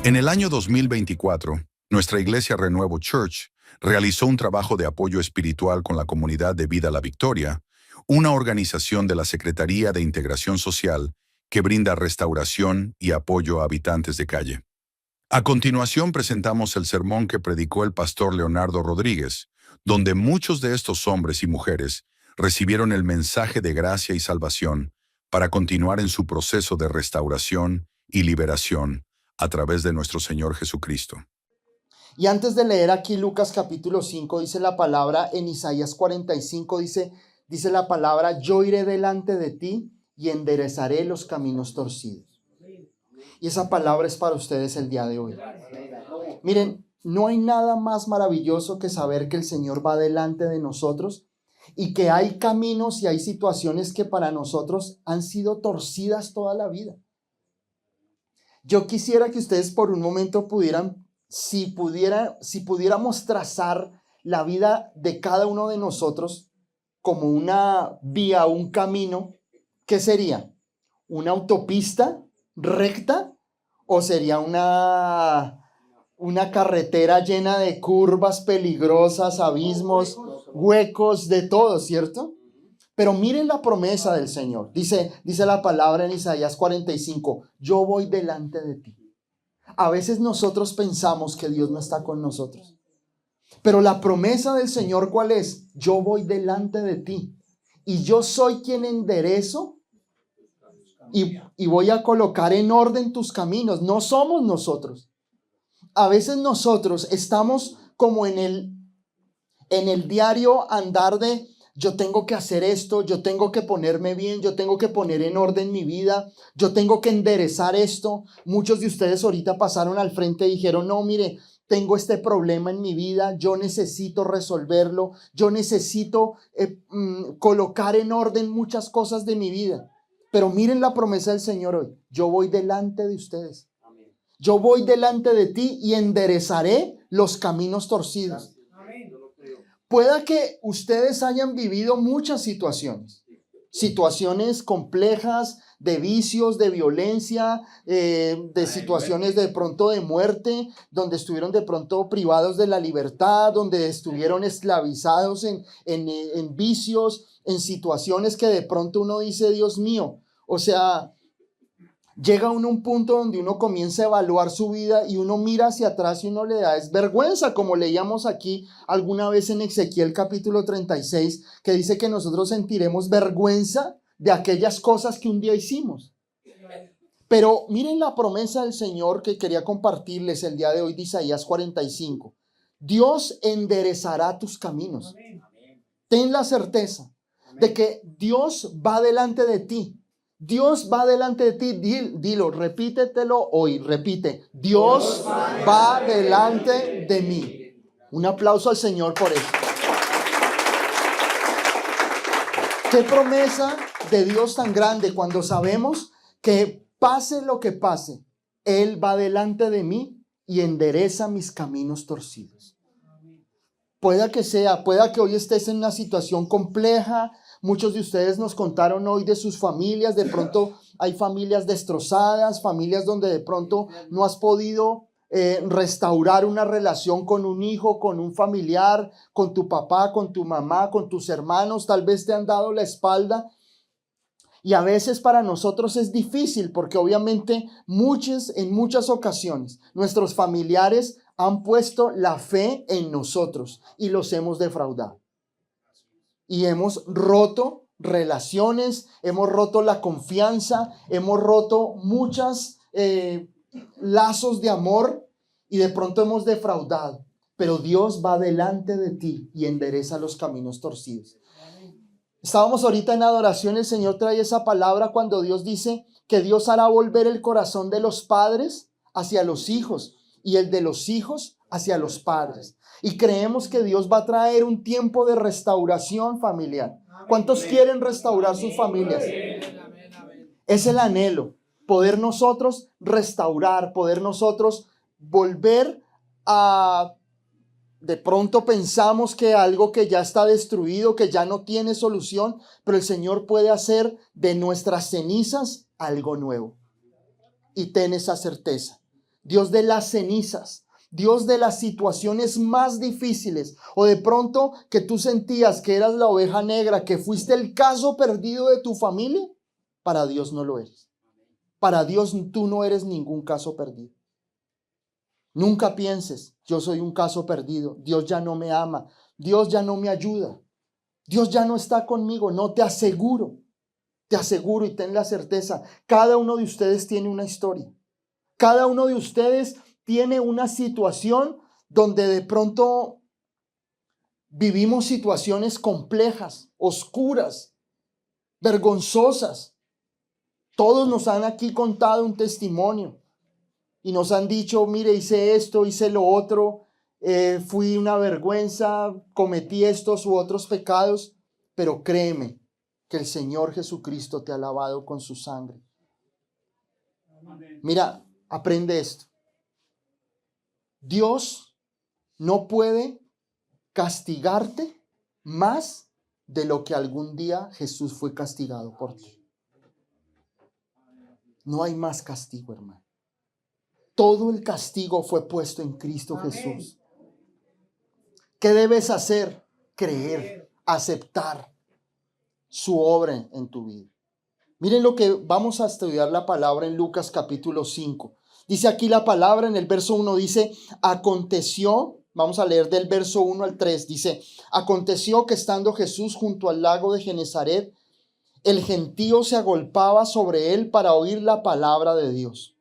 En el año 2024, nuestra iglesia Renuevo Church realizó un trabajo de apoyo espiritual con la comunidad de Vida La Victoria, una organización de la Secretaría de Integración Social que brinda restauración y apoyo a habitantes de calle. A continuación presentamos el sermón que predicó el pastor Leonardo Rodríguez, donde muchos de estos hombres y mujeres recibieron el mensaje de gracia y salvación para continuar en su proceso de restauración y liberación a través de nuestro Señor Jesucristo. Y antes de leer aquí Lucas capítulo 5, dice la palabra, en Isaías 45 dice la palabra, yo iré delante de ti y enderezaré los caminos torcidos. Y esa palabra es para ustedes el día de hoy. Miren, no hay nada más maravilloso que saber que el Señor va delante de nosotros y que hay caminos y hay situaciones que para nosotros han sido torcidas toda la vida. Yo quisiera que ustedes por un momento pudieran, si pudiéramos trazar la vida de cada uno de nosotros como una vía, un camino, ¿qué sería? ¿Una autopista recta o sería una carretera llena de curvas peligrosas, abismos, huecos, de todo, ¿cierto? Pero miren la promesa del Señor. Dice la palabra en Isaías 45, yo voy delante de ti. A veces nosotros pensamos que Dios no está con nosotros. Pero la promesa del Señor, ¿cuál es? Yo voy delante de ti. Y yo soy quien enderezo y voy a colocar en orden tus caminos. No somos nosotros. A veces nosotros estamos como en el diario andar de yo tengo que hacer esto, yo tengo que ponerme bien, yo tengo que poner en orden mi vida, yo tengo que enderezar esto. Muchos de ustedes ahorita pasaron al frente y dijeron, no, mire, tengo este problema en mi vida, yo necesito resolverlo, yo necesito colocar en orden muchas cosas de mi vida. Pero miren la promesa del Señor hoy, yo voy delante de ustedes. Yo voy delante de ti y enderezaré los caminos torcidos. Pueda que ustedes hayan vivido muchas situaciones complejas, de vicios, de violencia, de situaciones de pronto de muerte, donde estuvieron de pronto privados de la libertad, donde estuvieron esclavizados en vicios, en situaciones que de pronto uno dice, Dios mío, o sea, llega uno a un punto donde uno comienza a evaluar su vida y uno mira hacia atrás y uno le da es vergüenza, como leíamos aquí alguna vez en Ezequiel capítulo 36, que dice que nosotros sentiremos vergüenza de aquellas cosas que un día hicimos. Pero miren la promesa del Señor que quería compartirles el día de hoy de Isaías 45. Dios enderezará tus caminos. Ten la certeza de que Dios va delante de ti. Dios va delante de ti, dilo, repítetelo hoy, repite, Dios va delante de mí. Un aplauso al Señor por eso. Qué promesa de Dios tan grande cuando sabemos que pase lo que pase, Él va delante de mí y endereza mis caminos torcidos. Pueda que hoy estés en una situación compleja. Muchos de ustedes nos contaron hoy de sus familias. De pronto hay familias destrozadas, familias donde de pronto no has podido restaurar una relación con un hijo, con un familiar, con tu papá, con tu mamá, con tus hermanos. Tal vez te han dado la espalda. Y a veces para nosotros es difícil porque obviamente en muchas ocasiones nuestros familiares han puesto la fe en nosotros y los hemos defraudado. Y hemos roto relaciones, hemos roto la confianza, hemos roto muchos lazos de amor y de pronto hemos defraudado. Pero Dios va delante de ti y endereza los caminos torcidos. Estábamos ahorita en adoración, el Señor trae esa palabra cuando Dios dice que Dios hará volver el corazón de los padres hacia los hijos y el de los hijos hacia los padres. Y creemos que Dios va a traer un tiempo de restauración familiar. ¿Cuántos quieren restaurar sus familias? Es el anhelo, poder nosotros restaurar, poder nosotros volver a... De pronto pensamos que algo que ya está destruido, que ya no tiene solución, pero el Señor puede hacer de nuestras cenizas algo nuevo. Y ten esa certeza Dios de las cenizas, Dios de las situaciones más difíciles, o de pronto que tú sentías que eras la oveja negra, que fuiste el caso perdido de tu familia, para Dios no lo eres. Para Dios tú no eres ningún caso perdido. Nunca pienses, yo soy un caso perdido, Dios ya no me ama, Dios ya no me ayuda, Dios ya no está conmigo. No, te aseguro y ten la certeza, cada uno de ustedes tiene una historia. Cada uno de ustedes tiene una situación donde de pronto vivimos situaciones complejas, oscuras, vergonzosas. Todos nos han aquí contado un testimonio y nos han dicho, mire, hice esto, hice lo otro, fui una vergüenza, cometí estos u otros pecados, pero créeme que el Señor Jesucristo te ha lavado con su sangre. Mira, aprende esto. Dios no puede castigarte más de lo que algún día Jesús fue castigado por ti. No hay más castigo, hermano. Todo el castigo fue puesto en Cristo Jesús. ¿Qué debes hacer? Creer, aceptar su obra en tu vida. Miren lo que vamos a estudiar la palabra en Lucas capítulo 5. Dice aquí la palabra en el verso 1, dice, aconteció, vamos a leer del verso 1 al 3, dice, aconteció que estando Jesús junto al lago de Genezaret, el gentío se agolpaba sobre él para oír la palabra de Dios.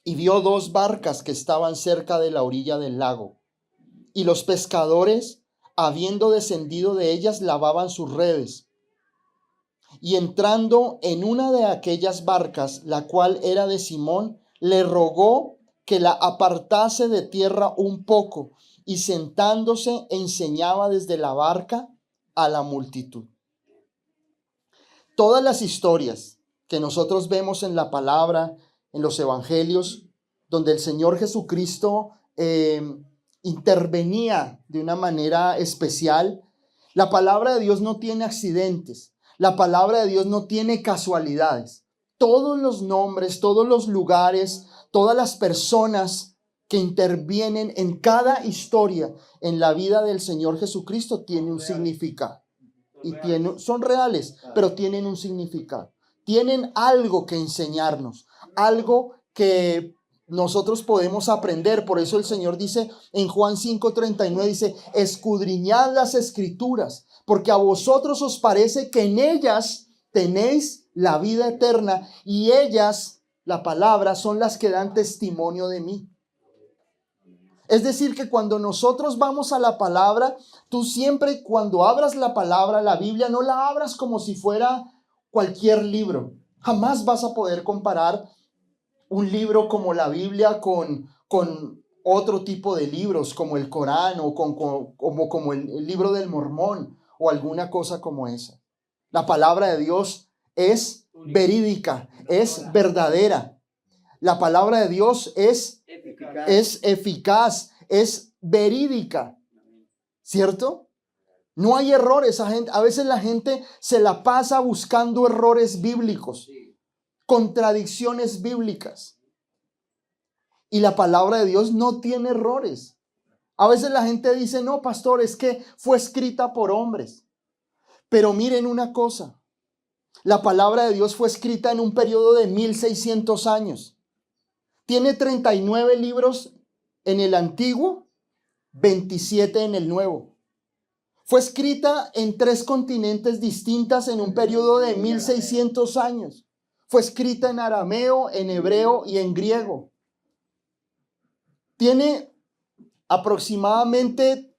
Y vio dos barcas que estaban cerca de la orilla del lago, y los pescadores, habiendo descendido de ellas, lavaban sus redes. Y entrando en una de aquellas barcas, la cual era de Simón, le rogó que la apartase de tierra un poco, y sentándose enseñaba desde la barca a la multitud. Todas las historias que nosotros vemos en la palabra, en los evangelios, donde el Señor Jesucristo intervenía de una manera especial, la palabra de Dios no tiene accidentes. La palabra de Dios no tiene casualidades. Todos los nombres, todos los lugares, todas las personas que intervienen en cada historia en la vida del Señor Jesucristo tienen un significado. Y son reales, pero tienen un significado. Tienen algo que enseñarnos, algo que nosotros podemos aprender. Por eso el Señor dice en Juan 5:39, dice, escudriñad las escrituras, porque a vosotros os parece que en ellas tenéis la vida eterna y ellas, la palabra, son las que dan testimonio de mí. Es decir, que cuando nosotros vamos a la palabra, tú siempre cuando abras la palabra, la Biblia, no la abras como si fuera cualquier libro. Jamás vas a poder comparar un libro como la Biblia con otro tipo de libros como el Corán o como el libro del Mormón o alguna cosa como esa. La palabra de Dios es verídica, es verdadera. La palabra de Dios es eficaz, es verídica, ¿cierto? No hay errores. A veces la gente se la pasa buscando errores bíblicos, contradicciones bíblicas. Y la palabra de Dios no tiene errores. A veces la gente dice, no, pastor, es que fue escrita por hombres. Pero miren una cosa, la palabra de Dios fue escrita en un periodo de 1600 años. Tiene 39 libros en el Antiguo, 27 en el Nuevo. Fue escrita en 3 continentes distintas en un periodo de 1600 años. Fue escrita en arameo, en hebreo y en griego. Tiene aproximadamente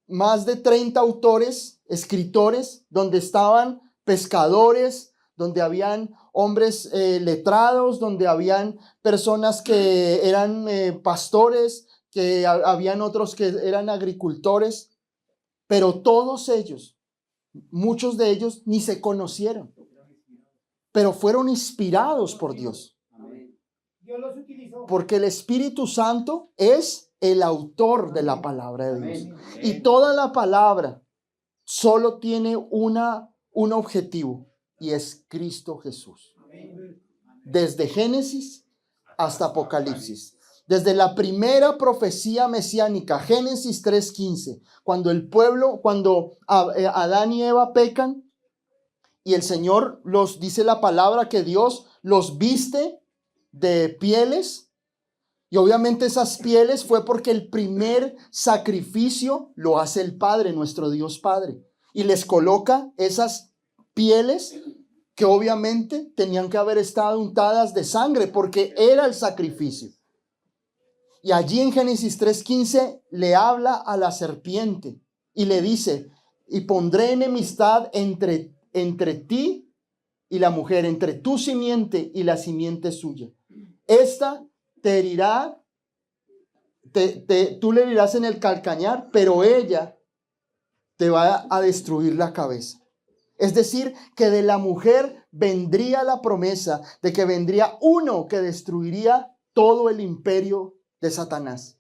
más de 30 autores, escritores, donde estaban pescadores, donde habían hombres letrados, donde habían personas que eran pastores, que habían otros que eran agricultores, pero todos ellos, muchos de ellos ni se conocieron, pero fueron inspirados por Dios. Porque el Espíritu Santo es el autor de la palabra de Dios. Y toda la palabra solo tiene un objetivo, y es Cristo Jesús. Desde Génesis hasta Apocalipsis. Desde la primera profecía mesiánica, Génesis 3:15, cuando Adán y Eva pecan y el Señor dice la palabra que Dios los viste de pieles, y obviamente esas pieles fue porque el primer sacrificio lo hace el Padre, nuestro Dios Padre, y les coloca esas pieles que obviamente tenían que haber estado untadas de sangre porque era el sacrificio. Y allí en Génesis 3:15 le habla a la serpiente y le dice: y pondré enemistad entre ti y la mujer, entre tu simiente y la simiente suya. Esta te herirá, tú le herirás en el calcañar, pero ella te va a destruir la cabeza. Es decir, que de la mujer vendría la promesa de que vendría uno que destruiría todo el imperio de Satanás.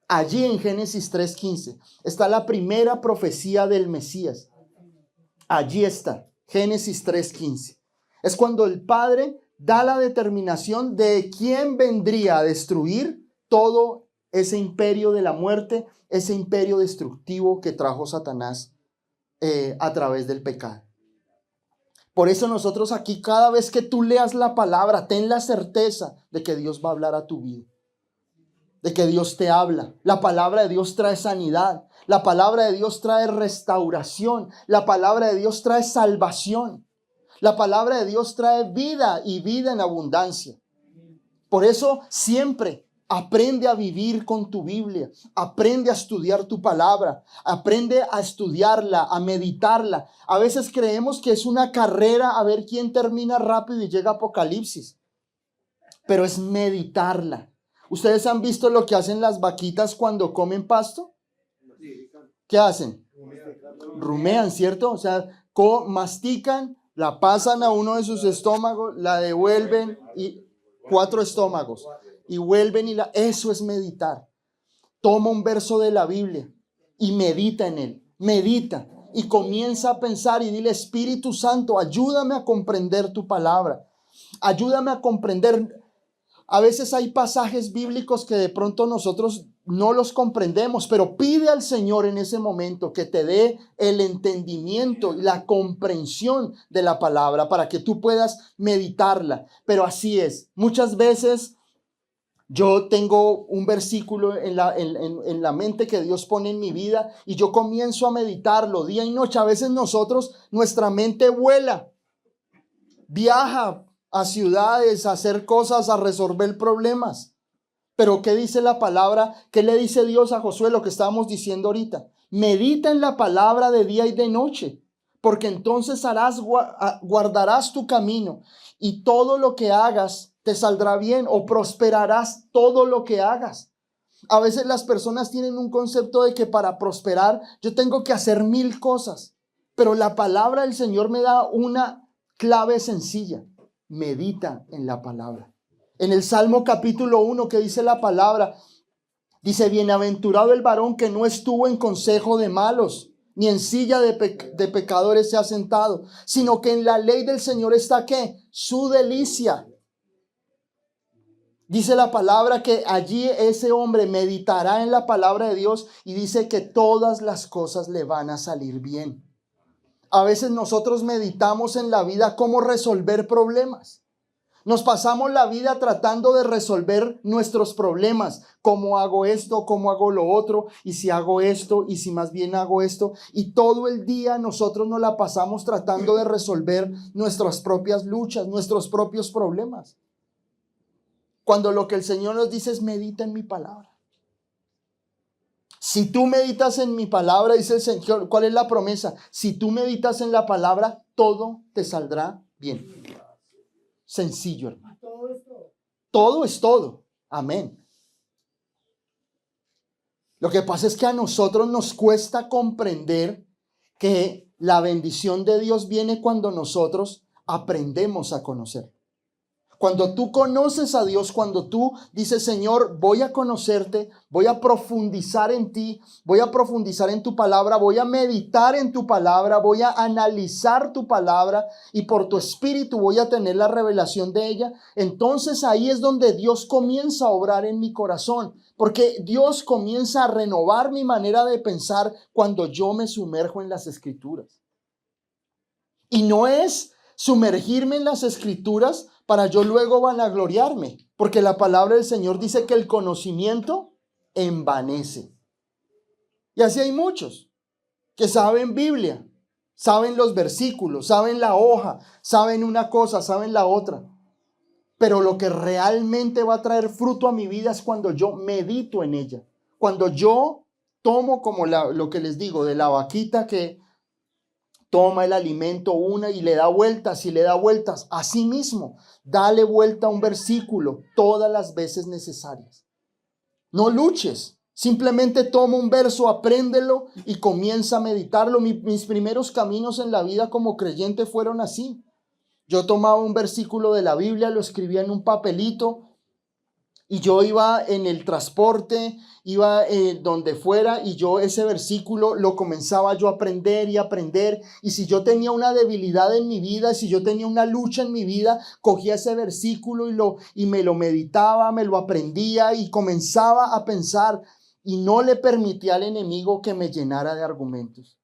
Allí en Génesis 3:15 está la primera profecía del Mesías. Allí está, Génesis 3:15. Es cuando el Padre da la determinación de quién vendría a destruir todo ese imperio de la muerte, ese imperio destructivo que trajo Satanás a través del pecado. Por eso nosotros aquí, cada vez que tú leas la palabra, ten la certeza de que Dios va a hablar a tu vida, de que Dios te habla. La palabra de Dios trae sanidad, la palabra de Dios trae restauración, la palabra de Dios trae salvación, la palabra de Dios trae vida y vida en abundancia. Por eso siempre aprende a vivir con tu Biblia, aprende a estudiar tu palabra, aprende a estudiarla, a meditarla. A veces creemos que es una carrera a ver quién termina rápido y llega a Apocalipsis, pero es meditarla. ¿Ustedes han visto lo que hacen las vaquitas cuando comen pasto? ¿Qué hacen? Rumean, ¿cierto? O sea, mastican, la pasan a uno de sus estómagos, la devuelven y 4 estómagos. Y vuelven eso es meditar. Toma un verso de la Biblia y medita en él. Medita y comienza a pensar y dile: Espíritu Santo, ayúdame a comprender tu palabra. Ayúdame a comprender. A veces hay pasajes bíblicos que de pronto nosotros no los comprendemos, pero pide al Señor en ese momento que te dé el entendimiento y la comprensión de la palabra para que tú puedas meditarla. Pero así es. Muchas veces yo tengo un versículo en la mente que Dios pone en mi vida y yo comienzo a meditarlo día y noche. A veces nuestra mente vuela, viaja a ciudades, a hacer cosas, a resolver problemas. Pero ¿qué dice la palabra? ¿Qué le dice Dios a Josué? Lo que estábamos diciendo ahorita. Medita en la palabra de día y de noche, porque entonces guardarás tu camino y todo lo que hagas te saldrá bien, o prosperarás todo lo que hagas. A veces las personas tienen un concepto de que para prosperar yo tengo que hacer 1000 cosas, pero la palabra del Señor me da una clave sencilla: medita en la palabra. En el Salmo capítulo 1, que dice la palabra, dice: bienaventurado el varón que no estuvo en consejo de malos, ni en silla de pecadores se ha sentado, sino que en la ley del Señor está ¿qué? Su delicia. Dice la palabra que allí ese hombre meditará en la palabra de Dios y dice que todas las cosas le van a salir bien. A veces nosotros meditamos en la vida cómo resolver problemas. Nos pasamos la vida tratando de resolver nuestros problemas. ¿Cómo hago esto? ¿Cómo hago lo otro? ¿Y si hago esto? ¿Y si más bien hago esto? Y todo el día nosotros nos la pasamos tratando de resolver nuestras propias luchas, nuestros propios problemas. Cuando lo que el Señor nos dice es: medita en mi palabra. Si tú meditas en mi palabra, dice el Señor, ¿cuál es la promesa? Si tú meditas en la palabra, todo te saldrá bien. Sencillo, hermano. Todo es todo. Amén. Lo que pasa es que a nosotros nos cuesta comprender que la bendición de Dios viene cuando nosotros aprendemos a conocer. Cuando tú conoces a Dios, cuando tú dices, Señor, voy a conocerte, voy a profundizar en ti, voy a profundizar en tu palabra, voy a meditar en tu palabra, voy a analizar tu palabra y por tu espíritu voy a tener la revelación de ella, entonces ahí es donde Dios comienza a obrar en mi corazón, porque Dios comienza a renovar mi manera de pensar cuando yo me sumerjo en las Escrituras. Y no es sumergirme en las Escrituras para yo luego vanagloriarme, porque la palabra del Señor dice que el conocimiento envanece. Y así hay muchos que saben Biblia, saben los versículos, saben la hoja, saben una cosa, saben la otra. Pero lo que realmente va a traer fruto a mi vida es cuando yo medito en ella, cuando yo tomo como lo que les digo de la vaquita que toma el alimento una y le da vueltas y le da vueltas. Así mismo, dale vuelta a un versículo todas las veces necesarias. No luches, simplemente toma un verso, apréndelo y comienza a meditarlo. Mis primeros caminos en la vida como creyente fueron así. Yo tomaba un versículo de la Biblia, lo escribía en un papelito y yo iba en el transporte, iba donde fuera y yo ese versículo lo comenzaba yo a aprender y aprender. Y si yo tenía una debilidad en mi vida, si yo tenía una lucha en mi vida, cogía ese versículo y me lo meditaba, me lo aprendía y comenzaba a pensar y no le permitía al enemigo que me llenara de argumentos.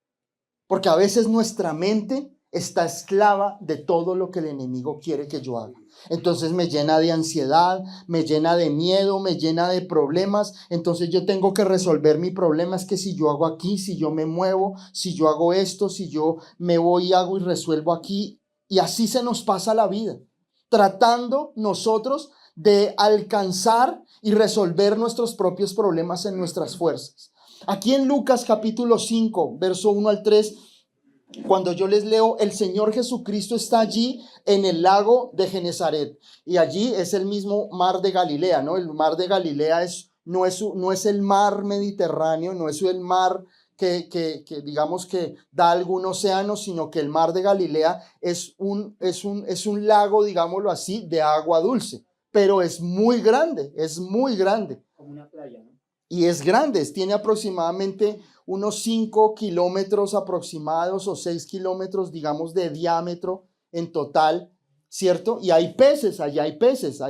Porque a veces nuestra mente está esclava de todo lo que el enemigo quiere que yo haga. Entonces me llena de ansiedad, me llena de miedo, me llena de problemas. Entonces yo tengo que resolver mi problema. Es que si yo hago aquí, si yo me muevo, si yo hago esto, si yo me voy y hago y resuelvo aquí. Y así se nos pasa la vida, tratando nosotros de alcanzar y resolver nuestros propios problemas en nuestras fuerzas. Aquí en Lucas capítulo 5, verso 1 al 3, cuando yo les leo, el Señor Jesucristo está allí en el lago de Genesaret y allí es el mismo mar de Galilea, ¿no? El mar de Galilea no es el mar Mediterráneo, no es el mar que digamos que da algún océano, sino que el mar de Galilea es un lago, digámoslo así, de agua dulce, pero es muy grande, Como una playa, ¿no? y es grande, tiene aproximadamente unos 5 kilómetros aproximados o 6 kilómetros, digamos, de diámetro en total, ¿cierto? Y hay peces, allá hay peces,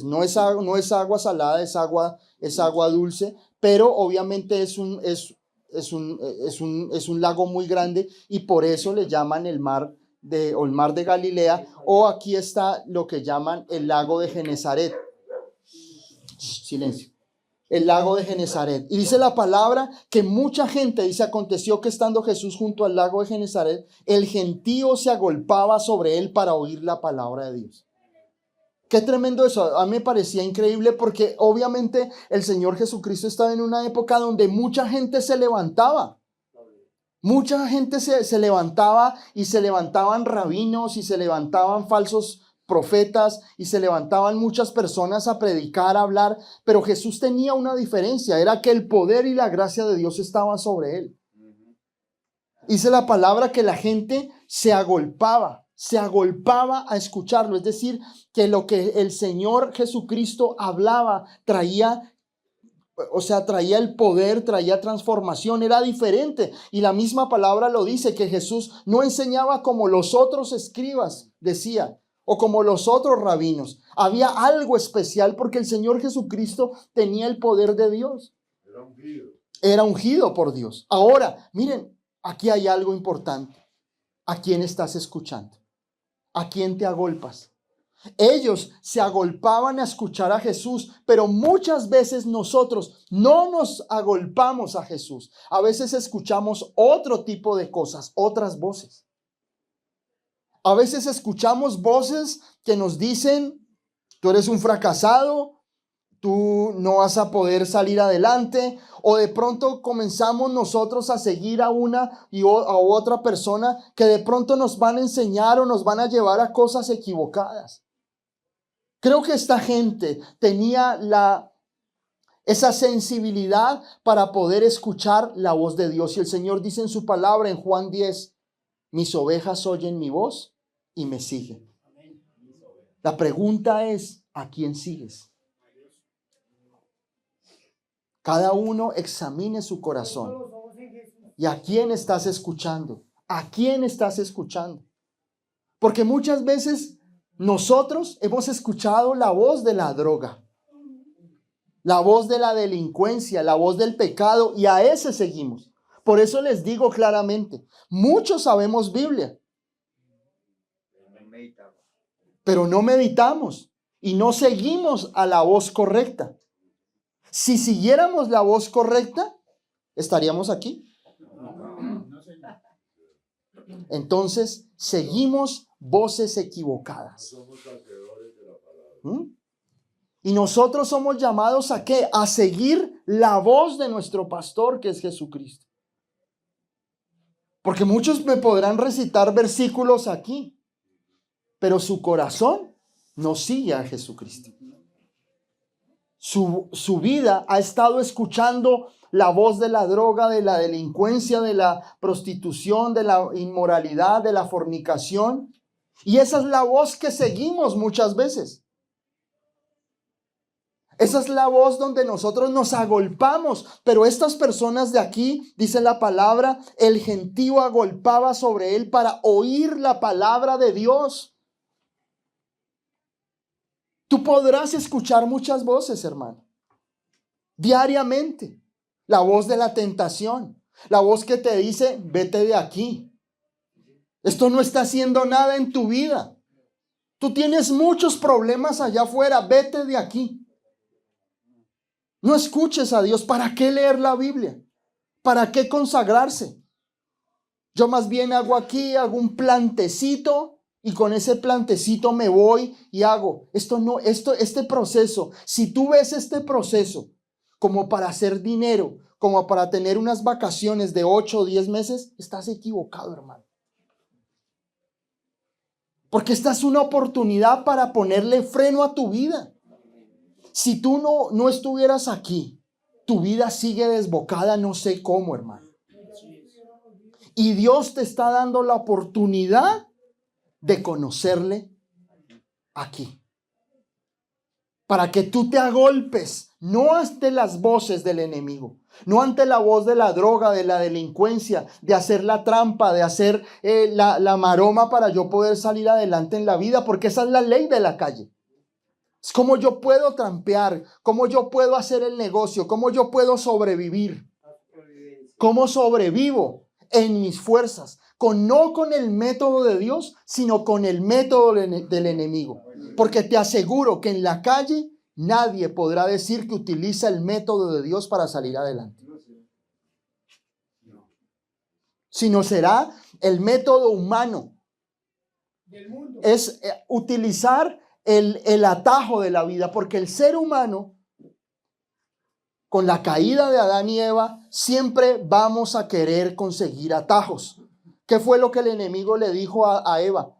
no es agua salada, es agua dulce, pero obviamente es un lago muy grande y por eso le llaman el mar de Galilea, o aquí está lo que llaman el lago de Genesaret. Silencio. El lago de Genesaret. Y dice la palabra que mucha gente, dice, aconteció que estando Jesús junto al lago de Genesaret, el gentío se agolpaba sobre él para oír la palabra de Dios. Qué tremendo eso. A mí me parecía increíble porque obviamente el Señor Jesucristo estaba en una época donde mucha gente se levantaba. Mucha gente se levantaba y se levantaban rabinos y se levantaban falsos profetas y se levantaban muchas personas a predicar, a hablar, pero Jesús tenía una diferencia, era que el poder y la gracia de Dios estaban sobre él. Dice la palabra que la gente se agolpaba a escucharlo, es decir, que lo que el Señor Jesucristo hablaba traía el poder, traía transformación, era diferente. Y la misma palabra lo dice, que Jesús no enseñaba como los otros escribas, decía, o como los otros rabinos. Había algo especial porque el Señor Jesucristo tenía el poder de Dios. Era ungido por Dios. Ahora, miren, aquí hay algo importante. ¿A quién estás escuchando? ¿A quién te agolpas? Ellos se agolpaban a escuchar a Jesús, pero muchas veces nosotros no nos agolpamos a Jesús. A veces escuchamos otro tipo de cosas, otras voces. A veces escuchamos voces que nos dicen, tú eres un fracasado, tú no vas a poder salir adelante, o de pronto comenzamos nosotros a seguir a una y a otra persona que de pronto nos van a enseñar o nos van a llevar a cosas equivocadas. Creo que esta gente tenía esa sensibilidad para poder escuchar la voz de Dios. Y el Señor dice en su palabra en Juan 10, mis ovejas oyen mi voz y me siguen. La pregunta es, ¿a quién sigues? Cada uno examine su corazón. ¿Y a quién estás escuchando? ¿A quién estás escuchando? Porque muchas veces nosotros hemos escuchado la voz de la droga, la voz de la delincuencia, la voz del pecado, y a ese seguimos. Por eso les digo claramente, muchos sabemos Biblia, pero no meditamos y no seguimos a la voz correcta. Si siguiéramos la voz correcta, ¿estaríamos aquí? Entonces, seguimos voces equivocadas. Y nosotros somos llamados ¿a qué? A seguir la voz de nuestro pastor, que es Jesucristo. Porque muchos me podrán recitar versículos aquí, pero su corazón no sigue a Jesucristo. Su vida ha estado escuchando la voz de la droga, de la delincuencia, de la prostitución, de la inmoralidad, de la fornicación. Y esa es la voz que seguimos muchas veces. Esa es la voz donde nosotros nos agolpamos. Pero estas personas de aquí, dice la palabra, el gentío agolpaba sobre él para oír la palabra de Dios. Tú podrás escuchar muchas voces, hermano, diariamente. La voz de la tentación, la voz que te dice, vete de aquí. Esto no está haciendo nada en tu vida. Tú tienes muchos problemas allá afuera, vete de aquí. No escuches a Dios. ¿Para qué leer la Biblia? ¿Para qué consagrarse? Yo más bien hago un plantecito y con ese plantecito me voy y hago. Este proceso, si tú ves este proceso como para hacer dinero, como para tener unas vacaciones de 8 o 10 meses, estás equivocado, hermano. Porque esta es una oportunidad para ponerle freno a tu vida. Si tú no estuvieras aquí, tu vida sigue desbocada, no sé cómo, hermano. Y Dios te está dando la oportunidad de conocerle aquí. Para que tú te agolpes, no ante las voces del enemigo, no ante la voz de la droga, de la delincuencia, de hacer la trampa, de hacer la maroma para yo poder salir adelante en la vida, porque esa es la ley de la calle. Es como yo puedo trampear, cómo yo puedo hacer el negocio, cómo yo puedo sobrevivir, cómo sobrevivo en mis fuerzas, no con el método de Dios, sino con el método del enemigo. Porque te aseguro que en la calle nadie podrá decir que utiliza el método de Dios para salir adelante. Sino será el método humano. Es utilizar el atajo de la vida, porque el ser humano, con la caída de Adán y Eva, siempre vamos a querer conseguir atajos. ¿Qué fue lo que el enemigo le dijo a Eva?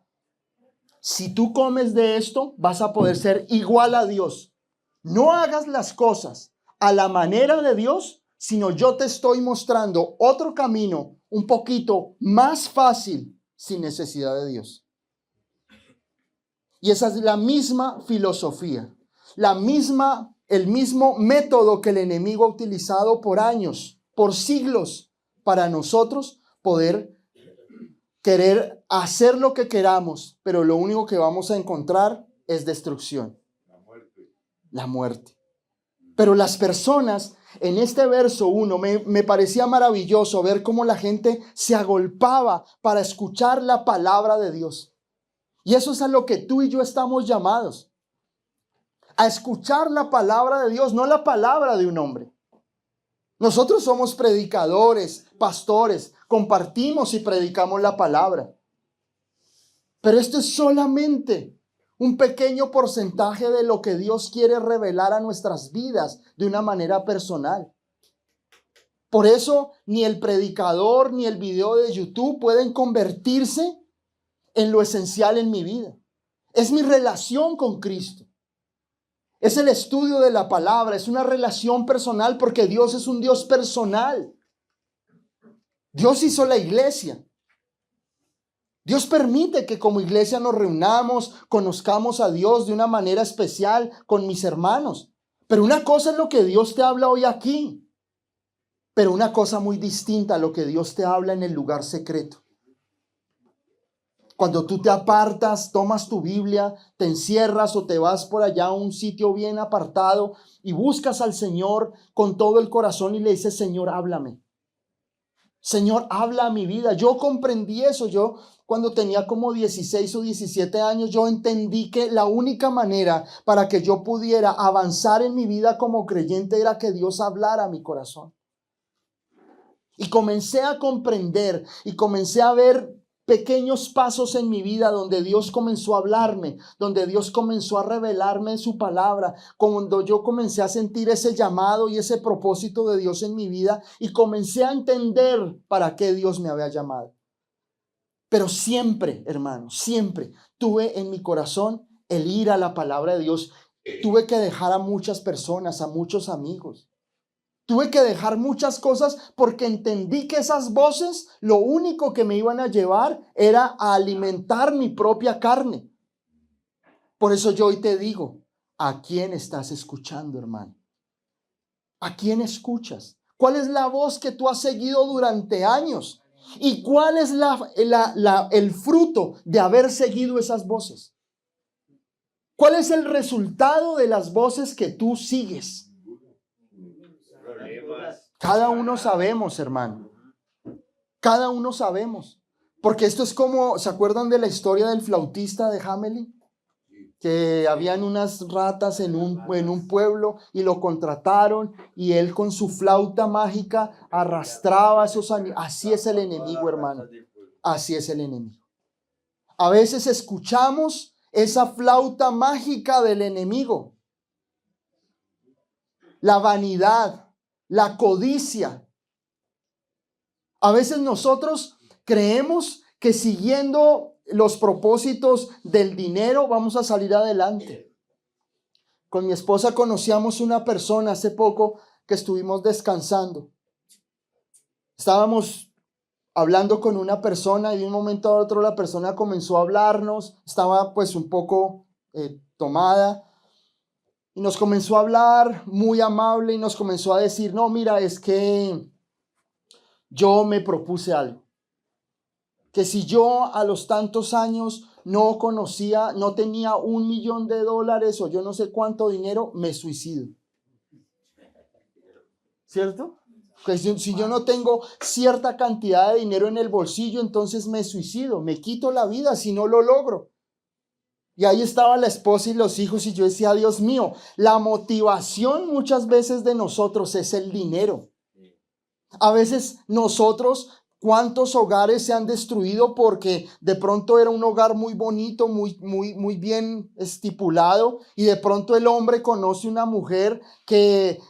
Si tú comes de esto, vas a poder ser igual a Dios. No hagas las cosas a la manera de Dios, sino yo te estoy mostrando otro camino un poquito más fácil sin necesidad de Dios. Y esa es la misma filosofía, el mismo método que el enemigo ha utilizado por años, por siglos, para nosotros poder querer hacer lo que queramos, pero lo único que vamos a encontrar es destrucción. La muerte. Pero las personas, en este verso 1, me parecía maravilloso ver cómo la gente se agolpaba para escuchar la palabra de Dios. Y eso es a lo que tú y yo estamos llamados. A escuchar la palabra de Dios, no la palabra de un hombre. Nosotros somos predicadores, pastores, compartimos y predicamos la palabra. Pero esto es solamente un pequeño porcentaje de lo que Dios quiere revelar a nuestras vidas de una manera personal. Por eso ni el predicador ni el video de YouTube pueden convertirse en lo esencial en mi vida. Es mi relación con Cristo. Es el estudio de la palabra, es una relación personal porque Dios es un Dios personal. Dios hizo la iglesia. Dios permite que como iglesia nos reunamos, conozcamos a Dios de una manera especial con mis hermanos. Pero una cosa es lo que Dios te habla hoy aquí. Pero una cosa muy distinta a lo que Dios te habla en el lugar secreto. Cuando tú te apartas, tomas tu Biblia, te encierras o te vas por allá a un sitio bien apartado y buscas al Señor con todo el corazón y le dices, Señor, háblame. Señor, habla a mi vida. Yo comprendí eso. Yo cuando tenía como 16 o 17 años, yo entendí que la única manera para que yo pudiera avanzar en mi vida como creyente era que Dios hablara a mi corazón. Y comencé a comprender y comencé a ver pequeños pasos en mi vida donde Dios comenzó a hablarme, donde Dios comenzó a revelarme su palabra, cuando yo comencé a sentir ese llamado y ese propósito de Dios en mi vida y comencé a entender para qué Dios me había llamado. Pero siempre, hermano, siempre tuve en mi corazón el ir a la palabra de Dios. Tuve que dejar a muchas personas, a muchos amigos. Tuve que dejar muchas cosas porque entendí que esas voces lo único que me iban a llevar era a alimentar mi propia carne. Por eso yo hoy te digo, ¿a quién estás escuchando, hermano? ¿A quién escuchas? ¿Cuál es la voz que tú has seguido durante años? ¿Y cuál es el fruto de haber seguido esas voces? ¿Cuál es el resultado de las voces que tú sigues? Cada uno sabemos, hermano. Cada uno sabemos. Porque esto es como, ¿se acuerdan de la historia del flautista de Hamelin? Que habían unas ratas en un pueblo y lo contrataron y él con su flauta mágica arrastraba a esos animales. Así es el enemigo, hermano. Así es el enemigo. A veces escuchamos esa flauta mágica del enemigo. La vanidad. La codicia. A veces nosotros creemos que siguiendo los propósitos del dinero vamos a salir adelante. Con mi esposa conocíamos una persona hace poco que estuvimos descansando. Estábamos hablando con una persona y de un momento a otro la persona comenzó a hablarnos. Estaba pues un poco tomada. Y nos comenzó a hablar muy amable y nos comenzó a decir, no, mira, es que yo me propuse algo. Que si yo a los tantos años no tenía $1,000,000 o yo no sé cuánto dinero, me suicido. ¿Cierto? Que si yo no tengo cierta cantidad de dinero en el bolsillo, entonces me suicido, me quito la vida si no lo logro. Y ahí estaba la esposa y los hijos y yo decía, Dios mío, la motivación muchas veces de nosotros es el dinero. A veces nosotros, ¿cuántos hogares se han destruido porque de pronto era un hogar muy bonito, muy bien estipulado y de pronto el hombre conoce una mujer que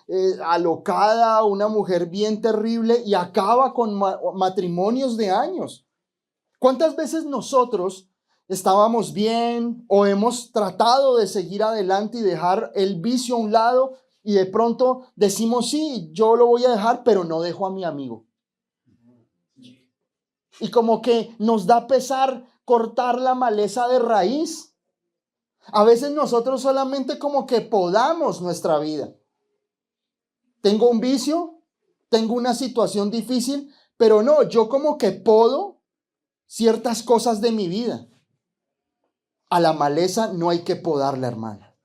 alocada, una mujer bien terrible y acaba con matrimonios de años? ¿Cuántas veces nosotros estábamos bien o hemos tratado de seguir adelante y dejar el vicio a un lado y de pronto decimos, sí, yo lo voy a dejar, pero no dejo a mi amigo? Y como que nos da pesar cortar la maleza de raíz. A veces nosotros solamente como que podamos nuestra vida. Tengo un vicio, tengo una situación difícil, pero no, yo como que podo ciertas cosas de mi vida. A la maleza no hay que podarla, hermana.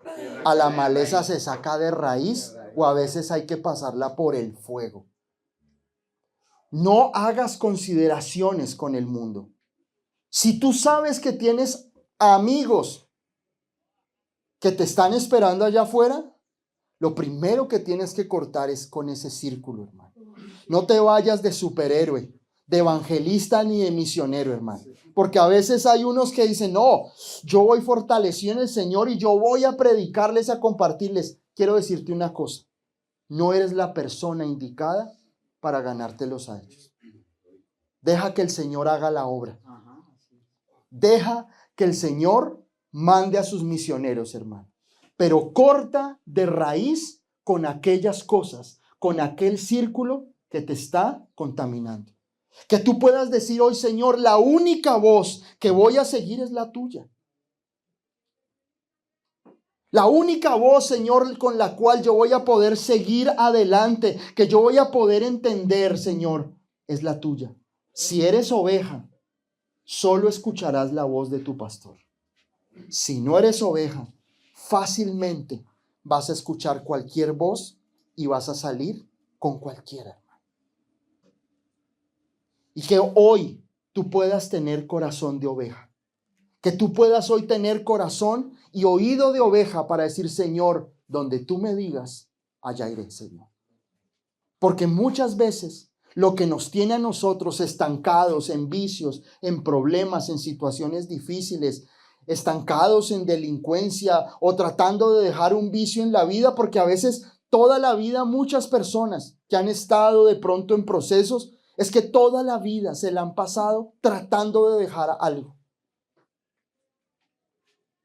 A la maleza se saca de raíz o a veces hay que pasarla por el fuego. No hagas consideraciones con el mundo. Si tú sabes que tienes amigos que te están esperando allá afuera, lo primero que tienes que cortar es con ese círculo, hermano. No te vayas de superhéroe, de evangelista ni de misionero, hermano. Porque a veces hay unos que dicen, no, yo voy fortalecido en el Señor y yo voy a predicarles, a compartirles. Quiero decirte una cosa, no eres la persona indicada para ganártelos a ellos. Deja que el Señor haga la obra. Deja que el Señor mande a sus misioneros, hermano. Pero corta de raíz con aquellas cosas, con aquel círculo que te está contaminando. Que tú puedas decir hoy, Señor, la única voz que voy a seguir es la tuya. La única voz, Señor, con la cual yo voy a poder seguir adelante, que yo voy a poder entender, Señor, es la tuya. Si eres oveja, solo escucharás la voz de tu pastor. Si no eres oveja, fácilmente vas a escuchar cualquier voz y vas a salir con cualquiera. Y que hoy tú puedas tener corazón de oveja. Que tú puedas hoy tener corazón y oído de oveja para decir, Señor, donde tú me digas, allá iré, Señor. Porque muchas veces lo que nos tiene a nosotros estancados en vicios, en problemas, en situaciones difíciles, estancados en delincuencia o tratando de dejar un vicio en la vida, porque a veces toda la vida muchas personas que han estado de pronto en procesos, es que toda la vida se la han pasado tratando de dejar algo.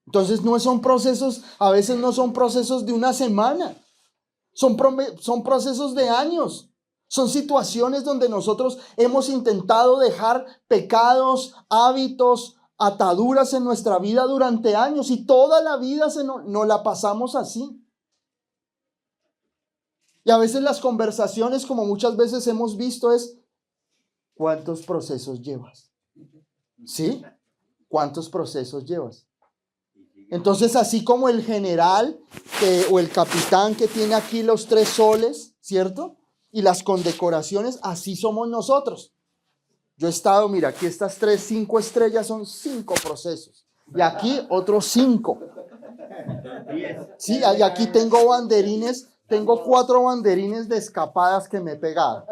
Entonces no son procesos, a veces no son procesos de una semana, son procesos de años. Son situaciones donde nosotros hemos intentado dejar pecados, hábitos, ataduras en nuestra vida durante años y toda la vida nos la pasamos así. Y a veces las conversaciones, como muchas veces hemos visto, es ¿cuántos procesos llevas? ¿Sí? ¿Cuántos procesos llevas? Entonces, así como el general o el capitán que tiene aquí los 3 soles, ¿cierto? Y las condecoraciones, así somos nosotros. Yo he estado, mira, aquí estas 5 estrellas son 5 procesos. Y aquí otros 5. Sí, y aquí tengo banderines, tengo 4 banderines de escapadas que me he pegado.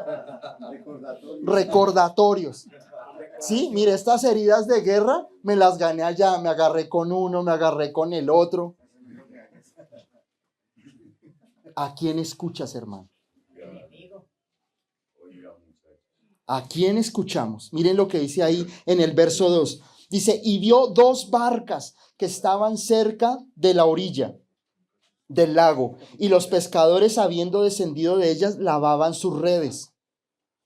Recordatorios. Sí, mire, estas heridas de guerra me las gané allá, me agarré con uno, me agarré con el otro. ¿A quién escuchas, hermano? ¿A quién escuchamos? Miren lo que dice ahí en el verso 2. Dice, y vio 2 barcas que estaban cerca de la orilla del lago, y los pescadores, habiendo descendido de ellas, lavaban sus redes.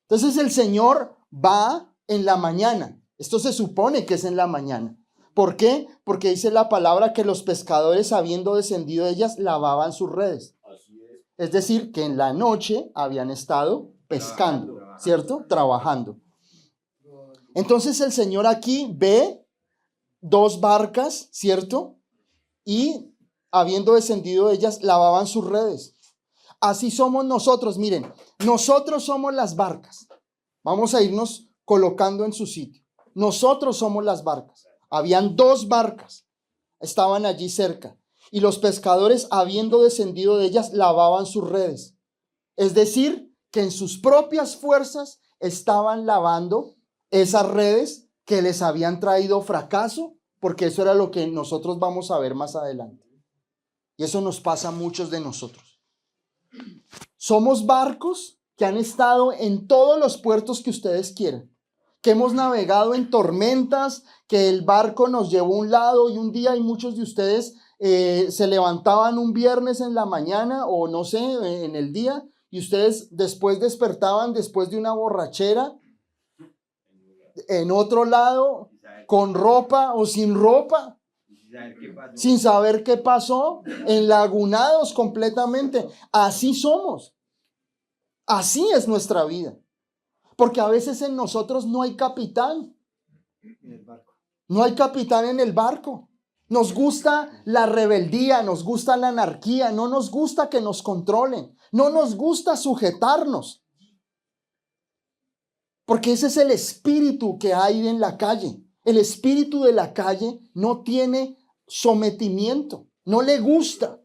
Entonces el Señor va en la mañana. Esto se supone que es en la mañana. ¿Por qué? Porque dice la palabra que los pescadores, habiendo descendido de ellas, lavaban sus redes. Es decir, que en la noche habían estado pescando, ¿cierto? Trabajando. Entonces el Señor aquí ve 2 barcas, ¿cierto? Y habiendo descendido de ellas, lavaban sus redes. Así somos nosotros, miren, nosotros somos las barcas. Vamos a irnos colocando en su sitio. Nosotros somos las barcas. Habían 2 barcas, estaban allí cerca. Y los pescadores, habiendo descendido de ellas, lavaban sus redes. Es decir, que en sus propias fuerzas estaban lavando esas redes que les habían traído fracaso, porque eso era lo que nosotros vamos a ver más adelante. Y eso nos pasa a muchos de nosotros. Somos barcos que han estado en todos los puertos que ustedes quieran, que hemos navegado en tormentas, que el barco nos llevó a un lado y un día, y muchos de ustedes se levantaban un viernes en la mañana o no sé, en el día, y ustedes después despertaban después de una borrachera en otro lado, con ropa o sin ropa, sin saber qué pasó, enlagunados completamente. Así somos. Así es nuestra vida. Porque a veces en nosotros no hay capitán. No hay capitán en el barco. Nos gusta la rebeldía, nos gusta la anarquía, no nos gusta que nos controlen, no nos gusta sujetarnos. Porque ese es el espíritu que hay en la calle. El espíritu de la calle no tiene sometimiento, no le gusta.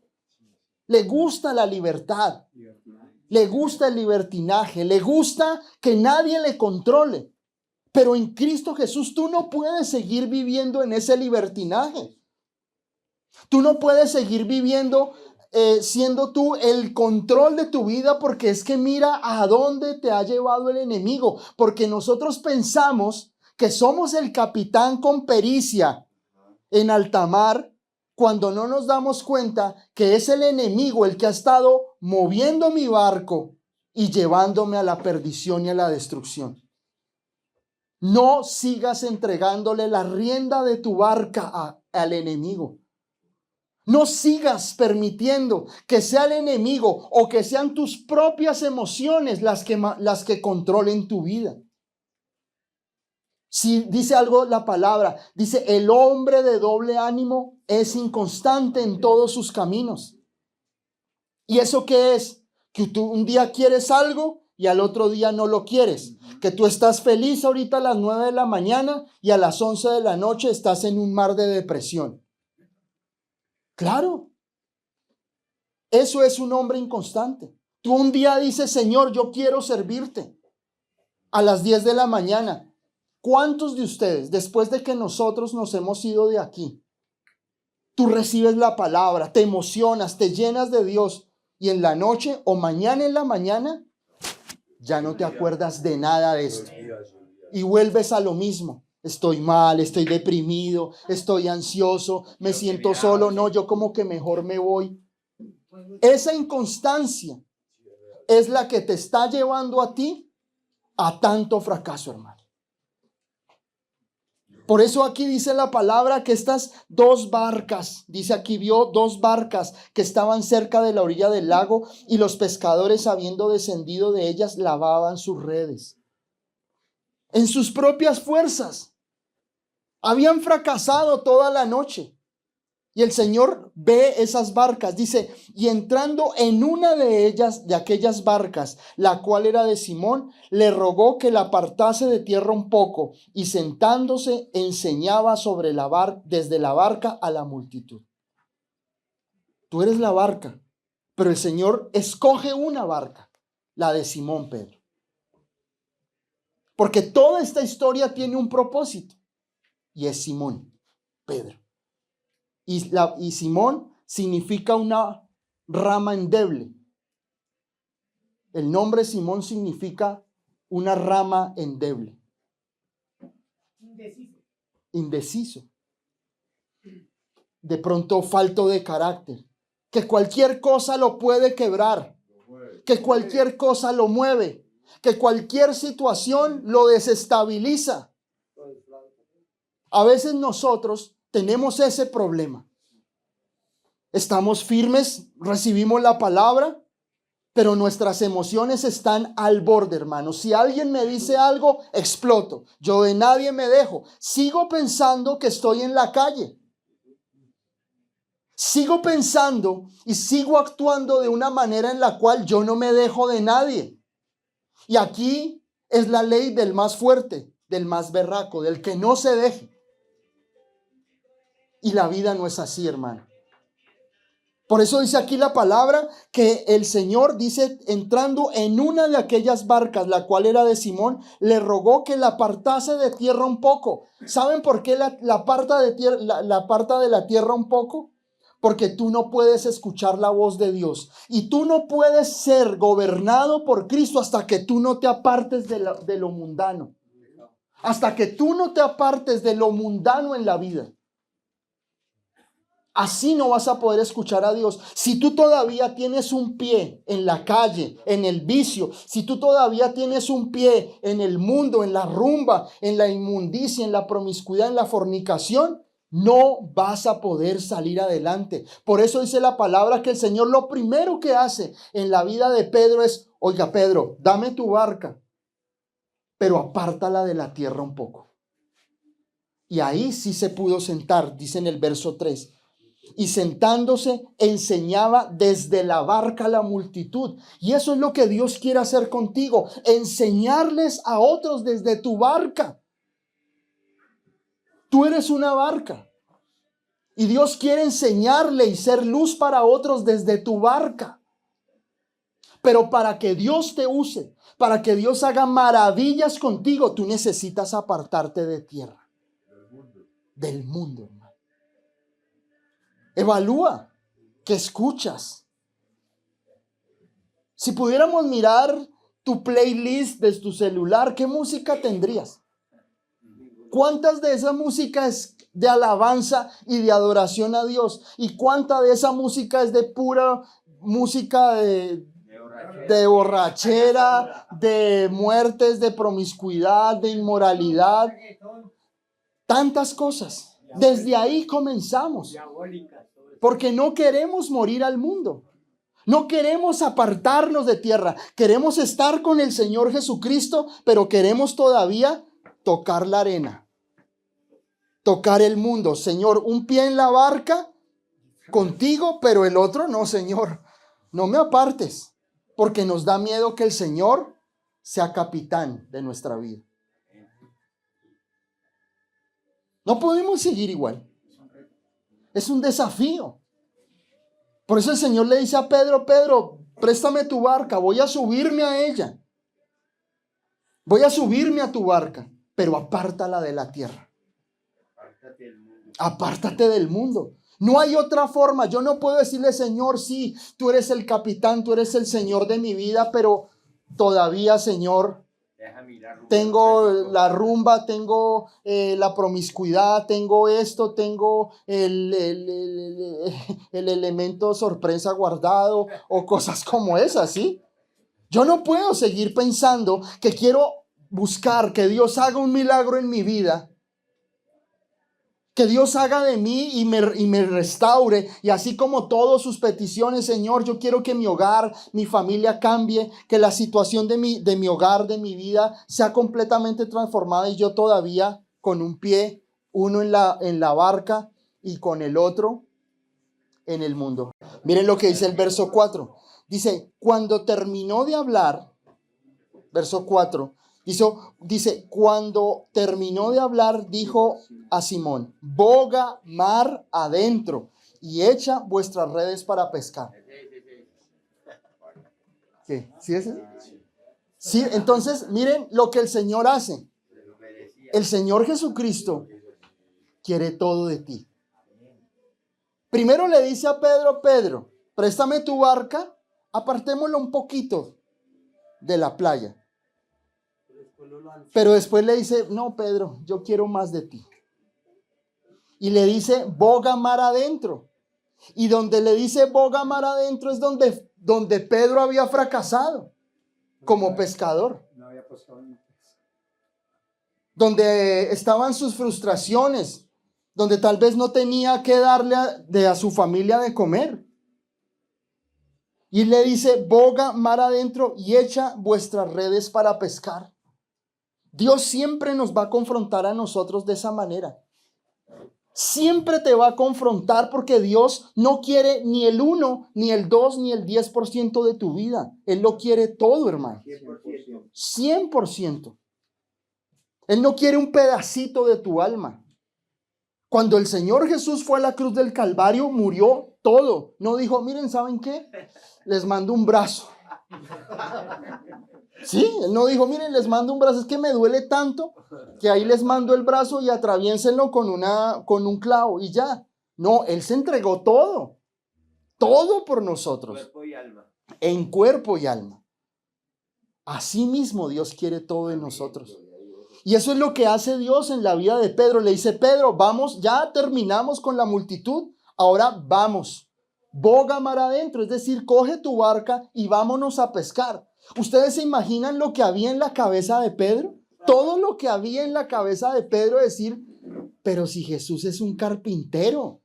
Le gusta la libertad, le gusta el libertinaje, le gusta que nadie le controle. Pero en Cristo Jesús tú no puedes seguir viviendo en ese libertinaje. Tú no puedes seguir viviendo siendo tú el control de tu vida, porque es que mira a dónde te ha llevado el enemigo. Porque nosotros pensamos que somos el capitán con pericia en alta mar, cuando no nos damos cuenta que es el enemigo el que ha estado moviendo mi barco y llevándome a la perdición y a la destrucción. No sigas entregándole la rienda de tu barca al enemigo. No sigas permitiendo que sea el enemigo o que sean tus propias emociones las que controlen tu vida. Si dice algo la palabra, dice: el hombre de doble ánimo es inconstante en todos sus caminos. ¿Y eso qué es? Que tú un día quieres algo y al otro día no lo quieres. Que tú estás feliz ahorita a las 9 de la mañana y a las 11 de la noche estás en un mar de depresión. Claro. Eso es un hombre inconstante. Tú un día dices: Señor, yo quiero servirte. A las 10 de la mañana. ¿Cuántos de ustedes, después de que nosotros nos hemos ido de aquí, tú recibes la palabra, te emocionas, te llenas de Dios y en la noche o mañana en la mañana ya no te acuerdas de nada de esto y vuelves a lo mismo? Estoy mal, estoy deprimido, estoy ansioso, me siento solo, no, yo como que mejor me voy. Esa inconstancia es la que te está llevando a ti a tanto fracaso, hermano. Por eso aquí dice la palabra que estas dos barcas, dice aquí, vio dos barcas que estaban cerca de la orilla del lago y los pescadores, habiendo descendido de ellas, lavaban sus redes. En sus propias fuerzas. Habían fracasado toda la noche. Y el Señor ve esas barcas, dice: y entrando en una de ellas, de aquellas barcas, la cual era de Simón, le rogó que la apartase de tierra un poco, y sentándose enseñaba sobre desde la barca a la multitud. Tú eres la barca, pero el Señor escoge una barca, la de Simón Pedro. Porque toda esta historia tiene un propósito, y es Simón Pedro. Y Simón significa una rama endeble. El nombre Simón significa una rama endeble. Indeciso. De pronto falto de carácter. Que cualquier cosa lo puede quebrar. Que cualquier cosa lo mueve. Que cualquier situación lo desestabiliza. A veces nosotros tenemos ese problema. Estamos firmes, recibimos la palabra, pero nuestras emociones están al borde, hermano. Si alguien me dice algo, exploto. Yo de nadie me dejo. Sigo pensando que estoy en la calle. Sigo pensando y sigo actuando de una manera en la cual yo no me dejo de nadie. Y aquí es la ley del más fuerte, del más berraco, del que no se deje. Y la vida no es así, hermano. Por eso dice aquí la palabra que el Señor, dice, entrando en una de aquellas barcas, la cual era de Simón, le rogó que la apartase de tierra un poco. ¿Saben por qué la aparta de la tierra un poco? Porque tú no puedes escuchar la voz de Dios. Y tú no puedes ser gobernado por Cristo hasta que tú no te apartes de lo mundano. Hasta que tú no te apartes de lo mundano en la vida. Así no vas a poder escuchar a Dios. Si tú todavía tienes un pie en la calle, en el vicio, si tú todavía tienes un pie en el mundo, en la rumba, en la inmundicia, en la promiscuidad, en la fornicación, no vas a poder salir adelante. Por eso dice la palabra que el Señor lo primero que hace en la vida de Pedro es: oiga, Pedro, dame tu barca, pero apártala de la tierra un poco. Y ahí sí se pudo sentar, dice en el verso 3. Y sentándose enseñaba desde la barca a la multitud. Y eso es lo que Dios quiere hacer contigo: enseñarles a otros desde tu barca. Tú eres una barca y Dios quiere enseñarle y ser luz para otros desde tu barca. Pero para que Dios te use, para que Dios haga maravillas contigo, tú necesitas apartarte de tierra, del mundo, hermano. Evalúa qué escuchas. Si pudiéramos mirar tu playlist de tu celular, ¿qué música tendrías? ¿Cuántas de esa música es de alabanza y de adoración a Dios? ¿Y cuánta de esa música es de pura música de de borrachera, de muertes, de promiscuidad, de inmoralidad, tantas cosas. Desde ahí comenzamos, porque no queremos morir al mundo. No queremos apartarnos de tierra. Queremos estar con el Señor Jesucristo, pero queremos todavía tocar la arena, tocar el mundo. Señor, un pie en la barca contigo, pero el otro no, Señor. No me apartes, porque nos da miedo que el Señor sea capitán de nuestra vida. No podemos seguir igual. Es un desafío. Por eso el Señor le dice a Pedro: Pedro, préstame tu barca, voy a subirme a ella. Voy a subirme a tu barca, pero apártala de la tierra. Apártate del mundo. No hay otra forma. Yo no puedo decirle: Señor, sí, tú eres el capitán, tú eres el Señor de mi vida, pero todavía, Señor, tengo la rumba, tengo la promiscuidad, tengo esto, tengo el elemento sorpresa guardado o cosas como esas, ¿sí? Yo no puedo seguir pensando que quiero buscar que Dios haga un milagro en mi vida, que Dios haga de mí y me restaure, y así como todas sus peticiones, Señor, yo quiero que mi hogar, mi familia cambie, que la situación de mi hogar, de mi vida sea completamente transformada, y yo todavía con un pie, uno en la barca y con el otro en el mundo. Miren lo que dice el verso 4. Dice: cuando terminó de hablar, verso 4, dice, cuando terminó de hablar, dijo a Simón: boga mar adentro y echa vuestras redes para pescar. ¿Qué? ¿Sí es eso? Sí, entonces miren lo que el Señor hace. El Señor Jesucristo quiere todo de ti. Primero le dice a Pedro: Pedro, préstame tu barca, apartémoslo un poquito de la playa. Pero después le dice: no, Pedro, yo quiero más de ti. Y le dice: boga mar adentro. Y donde le dice boga mar adentro es donde Pedro había fracasado como pescador. Donde estaban sus frustraciones, donde tal vez no tenía que darle a su familia de comer. Y le dice: boga mar adentro y echa vuestras redes para pescar. Dios siempre nos va a confrontar a nosotros de esa manera. Siempre te va a confrontar, porque Dios no quiere ni el 1, ni el 2, ni el 10% de tu vida. Él lo quiere todo, hermano. 100%. Él no quiere un pedacito de tu alma. Cuando el Señor Jesús fue a la cruz del Calvario, murió todo. No dijo: miren, ¿saben qué? Les mando un brazo. Sí, él no dijo: miren, les mando un brazo, es que me duele tanto que ahí les mando el brazo y atraviénsenlo con un clavo y ya. No, él se entregó todo por nosotros, cuerpo y alma. En cuerpo y alma. Así mismo Dios quiere todo en nosotros. Y eso es lo que hace Dios en la vida de Pedro. Le dice: Pedro, vamos, ya terminamos con la multitud, ahora vamos, boga mar adentro, es decir, coge tu barca y vámonos a pescar. ¿Ustedes se imaginan lo que había en la cabeza de Pedro? Todo lo que había en la cabeza de Pedro, decir: pero si Jesús es un carpintero,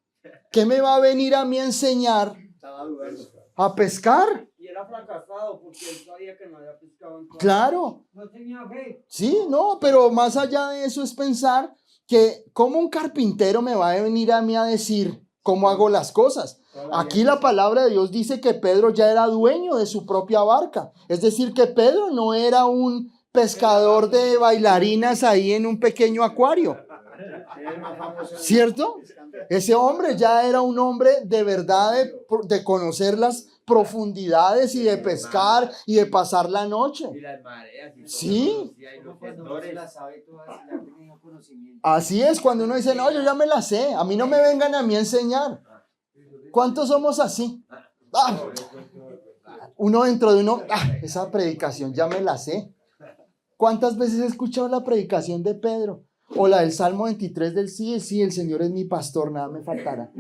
¿qué me va a venir a mí a enseñar a pescar? Y era fracasado porque él sabía que no había pescado en todo. Claro. No tenía fe. Sí, no, pero más allá de eso es pensar que ¿cómo un carpintero me va a venir a mí a decir cómo hago las cosas? Aquí la palabra de Dios dice que Pedro ya era dueño de su propia barca. Es decir, que Pedro no era un pescador de bailarinas ahí en un pequeño acuario. ¿Cierto? Ese hombre ya era un hombre de verdad, de conocer las profundidades y de pescar y de pasar la noche. Y las mareas. Sí. Así es, cuando uno dice: no, yo ya me la sé, a mí no me vengan a mí a enseñar. ¿Cuántos somos así? Uno dentro de uno, esa predicación ya me la sé. ¿Cuántas veces he escuchado la predicación de Pedro? O la del Salmo 23 del sí, el Señor es mi pastor, nada me faltará.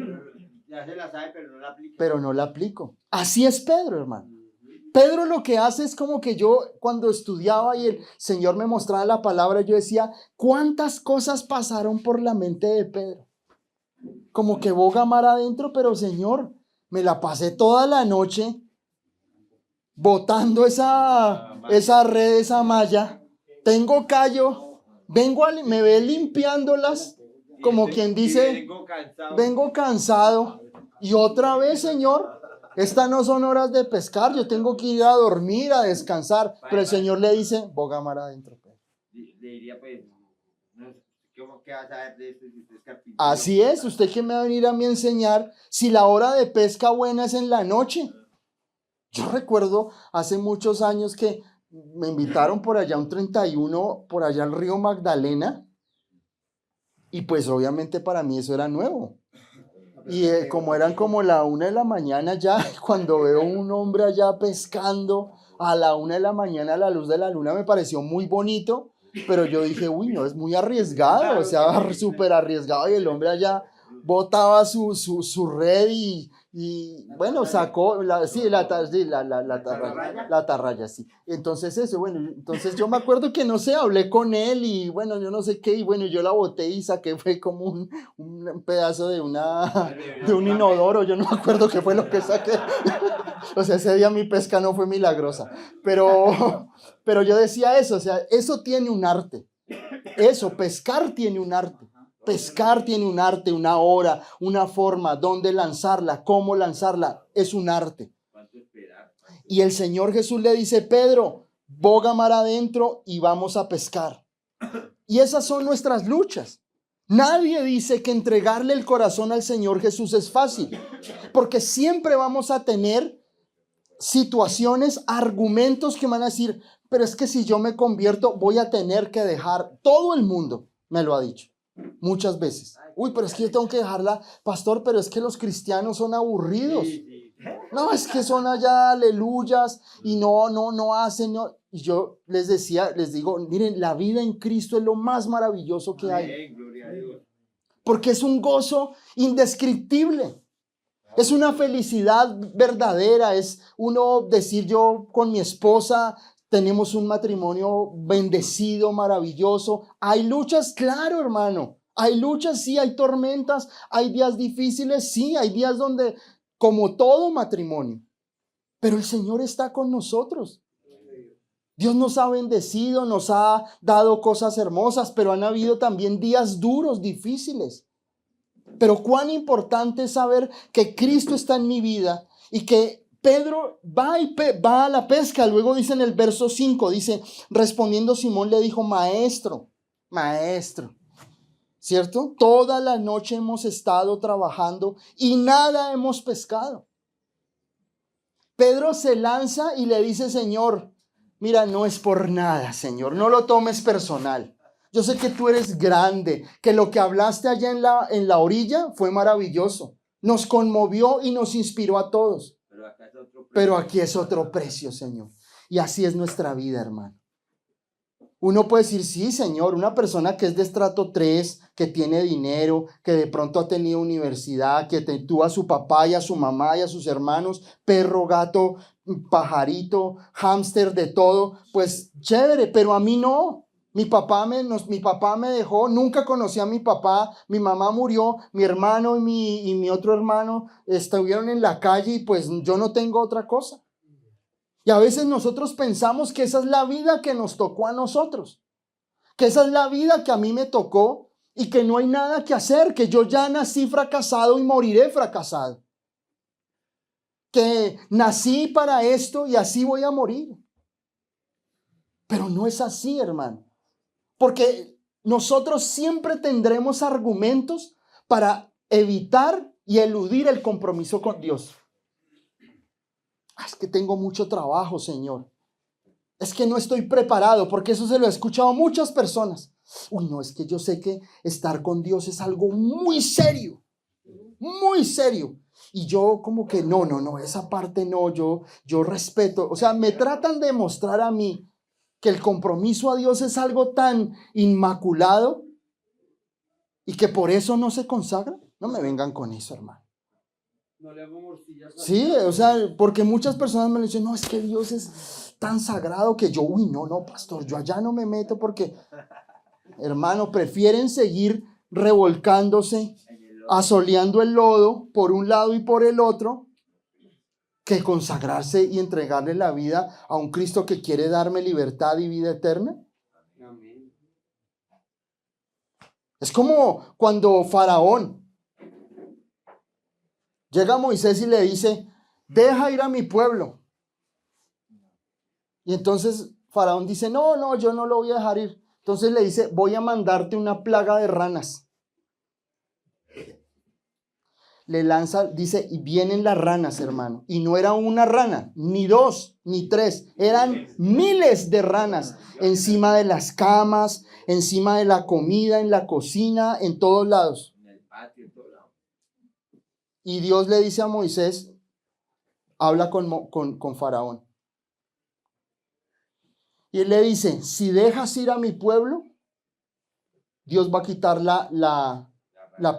Ya se la sabe, pero no la aplica. Pero no la aplico. Así es Pedro, hermano. Pedro lo que hace es como que yo cuando estudiaba y el Señor me mostraba la palabra, yo decía, ¿cuántas cosas pasaron por la mente de Pedro? Como que boga mar adentro, pero Señor, me la pasé toda la noche botando esa red, esa malla. Tengo callo, me ve limpiándolas, como quien dice, vengo cansado. Y otra vez, Señor, estas no son horas de pescar, yo tengo que ir a dormir, a descansar. Pero el Señor le dice, boga mar adentro, Pedro. Le diría, pues, ¿cómo que vas a ver de esto si usted es carpintero? Así es, usted que me va a venir a mí a enseñar si la hora de pesca buena es en la noche. Yo recuerdo hace muchos años que me invitaron por allá un 31, por allá al río Magdalena, y pues obviamente para mí eso era nuevo. Y como eran como la 1 de la mañana ya, cuando veo un hombre allá pescando a la 1 de la mañana a la luz de la luna, me pareció muy bonito, pero yo dije, uy, no, es muy arriesgado, o sea, súper arriesgado, y el hombre allá botaba su red y bueno, sacó la atarraya, sí. Entonces eso, bueno, entonces yo me acuerdo que no sé, hablé con él y bueno, yo no sé qué, y bueno, yo la boté y saqué, fue como un pedazo de un inodoro, yo no me acuerdo qué fue lo que saqué. O sea, ese día mi pesca no fue milagrosa, pero yo decía eso, o sea, eso tiene un arte, eso, pescar tiene un arte. Pescar tiene un arte, una hora, una forma, dónde lanzarla, cómo lanzarla, es un arte. Y el Señor Jesús le dice, Pedro, boga mar adentro y vamos a pescar. Y esas son nuestras luchas. Nadie dice que entregarle el corazón al Señor Jesús es fácil, porque siempre vamos a tener situaciones, argumentos que van a decir, pero es que si yo me convierto voy a tener que dejar, todo el mundo me lo ha dicho. Muchas veces. Uy, pero es que yo tengo que dejarla, pastor, pero es que los cristianos son aburridos. No, es que son allá aleluyas y no hacen. No. Y yo les digo, miren, la vida en Cristo es lo más maravilloso que hay. Porque es un gozo indescriptible. Es una felicidad verdadera. Es uno decir, yo con mi esposa tenemos un matrimonio bendecido, maravilloso. Hay luchas, claro, hermano. Hay luchas, sí, hay tormentas, hay días difíciles, sí, hay días donde, como todo matrimonio. Pero el Señor está con nosotros. Dios nos ha bendecido, nos ha dado cosas hermosas, pero han habido también días duros, difíciles. Pero cuán importante es saber que Cristo está en mi vida y que Pedro va a la pesca. Luego dice en el verso 5, dice, respondiendo Simón le dijo, maestro, ¿cierto? Toda la noche hemos estado trabajando y nada hemos pescado. Pedro se lanza y le dice, Señor, mira, no es por nada, Señor, no lo tomes personal. Yo sé que tú eres grande, que lo que hablaste allá en la orilla fue maravilloso. Nos conmovió y nos inspiró a todos. Pero aquí es otro precio, Señor. Y así es nuestra vida, hermano. Uno puede decir, sí, Señor, una persona que es de estrato 3, que tiene dinero, que de pronto ha tenido universidad, que tuvo a su papá y a su mamá y a sus hermanos, perro, gato, pajarito, hámster, de todo, pues chévere, pero a mí no. Mi papá me dejó, nunca conocí a mi papá, mi mamá murió, mi hermano y mi otro hermano estuvieron en la calle y pues yo no tengo otra cosa. Y a veces nosotros pensamos que esa es la vida que nos tocó a nosotros, que esa es la vida que a mí me tocó y que no hay nada que hacer, que yo ya nací fracasado y moriré fracasado, que nací para esto y así voy a morir. Pero no es así, hermano. Porque nosotros siempre tendremos argumentos para evitar y eludir el compromiso con Dios. Es que tengo mucho trabajo, Señor. Es que no estoy preparado, porque eso se lo he escuchado a muchas personas. Uy, no, es que yo sé que estar con Dios es algo muy serio, muy serio. Y yo como que no, esa parte no, yo respeto. O sea, me tratan de mostrar a mí que el compromiso a Dios es algo tan inmaculado y que por eso no se consagra. No me vengan con eso, hermano. No le hago morcillas. Sí, o sea, porque muchas personas me dicen, no, es que Dios es tan sagrado que yo, uy, no, pastor, yo allá no me meto porque, hermano, prefieren seguir revolcándose, En el lodo. asoleando el lodo por un lado y por el otro, que consagrarse y entregarle la vida a un Cristo que quiere darme libertad y vida eterna. Amén. Es como cuando Faraón llega a Moisés y le dice, deja ir a mi pueblo. Y entonces Faraón dice, no, yo no lo voy a dejar ir. Entonces le dice, voy a mandarte una plaga de ranas. Le lanza, dice, y vienen las ranas, hermano. Y no era una rana, ni dos, ni tres. Eran miles de ranas encima de las camas, encima de la comida, en la cocina, en todos lados. En el patio, en todo lado. Y Dios le dice a Moisés, habla con Faraón. Y él le dice, si dejas ir a mi pueblo, Dios va a quitar la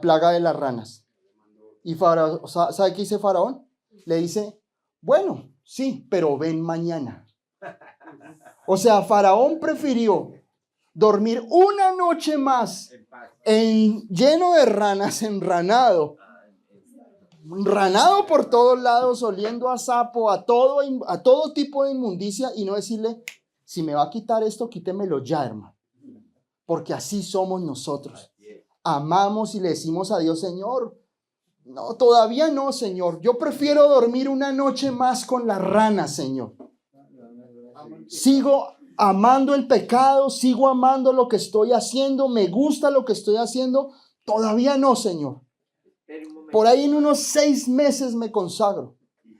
plaga de las ranas. Y Faraón, ¿sabe qué dice Faraón? Le dice, bueno, sí, pero ven mañana. O sea, Faraón prefirió dormir una noche más En paz. lleno de ranas, enranado por todos lados, oliendo a sapo, a todo tipo de inmundicia, y no decirle, si me va a quitar esto, quítemelo ya, hermano. Porque así somos nosotros. Amamos y le decimos a Dios, Señor, no, todavía no, Señor. Yo prefiero dormir una noche más con las ranas, Señor. Sigo amando el pecado, sigo amando lo que estoy haciendo, me gusta lo que estoy haciendo. Todavía no, Señor. Espere un momento. Por ahí en unos 6 meses me consagro.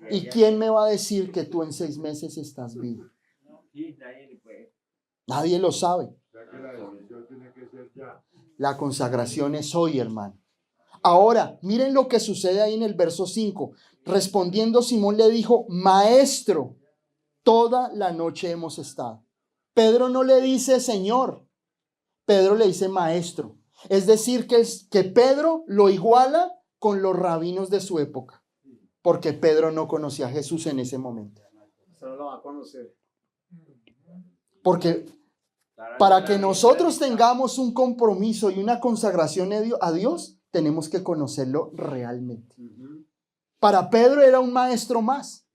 ¿Y quién me va a decir que tú en 6 meses estás vivo? Sí, nadie le puede. Nadie lo sabe. La consagración es hoy, hermano. Ahora, miren lo que sucede ahí en el verso 5. Respondiendo, Simón le dijo, Maestro, toda la noche hemos estado. Pedro no le dice Señor, Pedro le dice Maestro. Es decir, que Pedro lo iguala con los rabinos de su época, porque Pedro no conocía a Jesús en ese momento. Solo lo va a conocer. Porque para que nosotros tengamos un compromiso y una consagración a Dios, tenemos que conocerlo realmente. Para Pedro era un maestro más.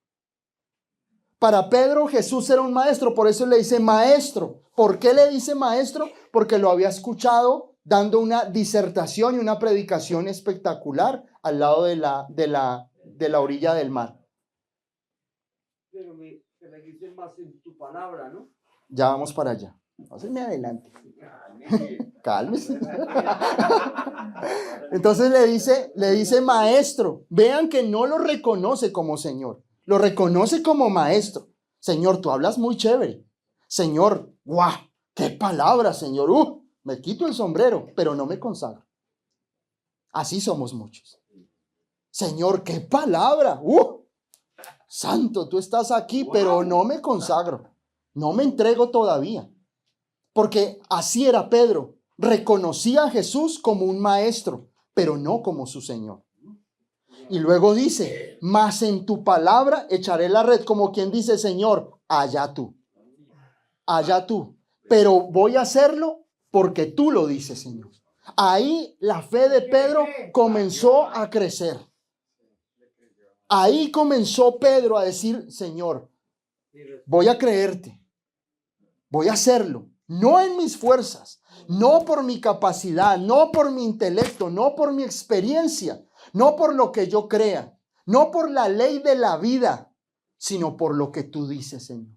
Para Pedro Jesús era un maestro, por eso le dice maestro. ¿Por qué le dice maestro? Porque lo había escuchado dando una disertación y una predicación espectacular al lado de la orilla del mar. Pero me dijiste más en tu palabra, ¿no? Ya vamos para allá. No se me adelante. Cálmese. Entonces le dice maestro. Vean que no lo reconoce como Señor, lo reconoce como maestro. Señor, tú hablas muy chévere. Señor, guau, qué palabra, Señor. Me quito el sombrero, pero no me consagro. Así somos muchos. Señor, qué palabra. Santo, tú estás aquí, pero no me consagro. No me entrego todavía. Porque así era Pedro. Reconocía a Jesús como un maestro, pero no como su Señor. Y luego dice, mas en tu palabra echaré la red, como quien dice, Señor, allá tú. Allá tú. Pero voy a hacerlo porque tú lo dices, Señor. Ahí la fe de Pedro comenzó a crecer. Ahí comenzó Pedro a decir, Señor, voy a creerte. Voy a hacerlo. No en mis fuerzas, no por mi capacidad, no por mi intelecto, no por mi experiencia, no por lo que yo crea, no por la ley de la vida, sino por lo que tú dices, Señor.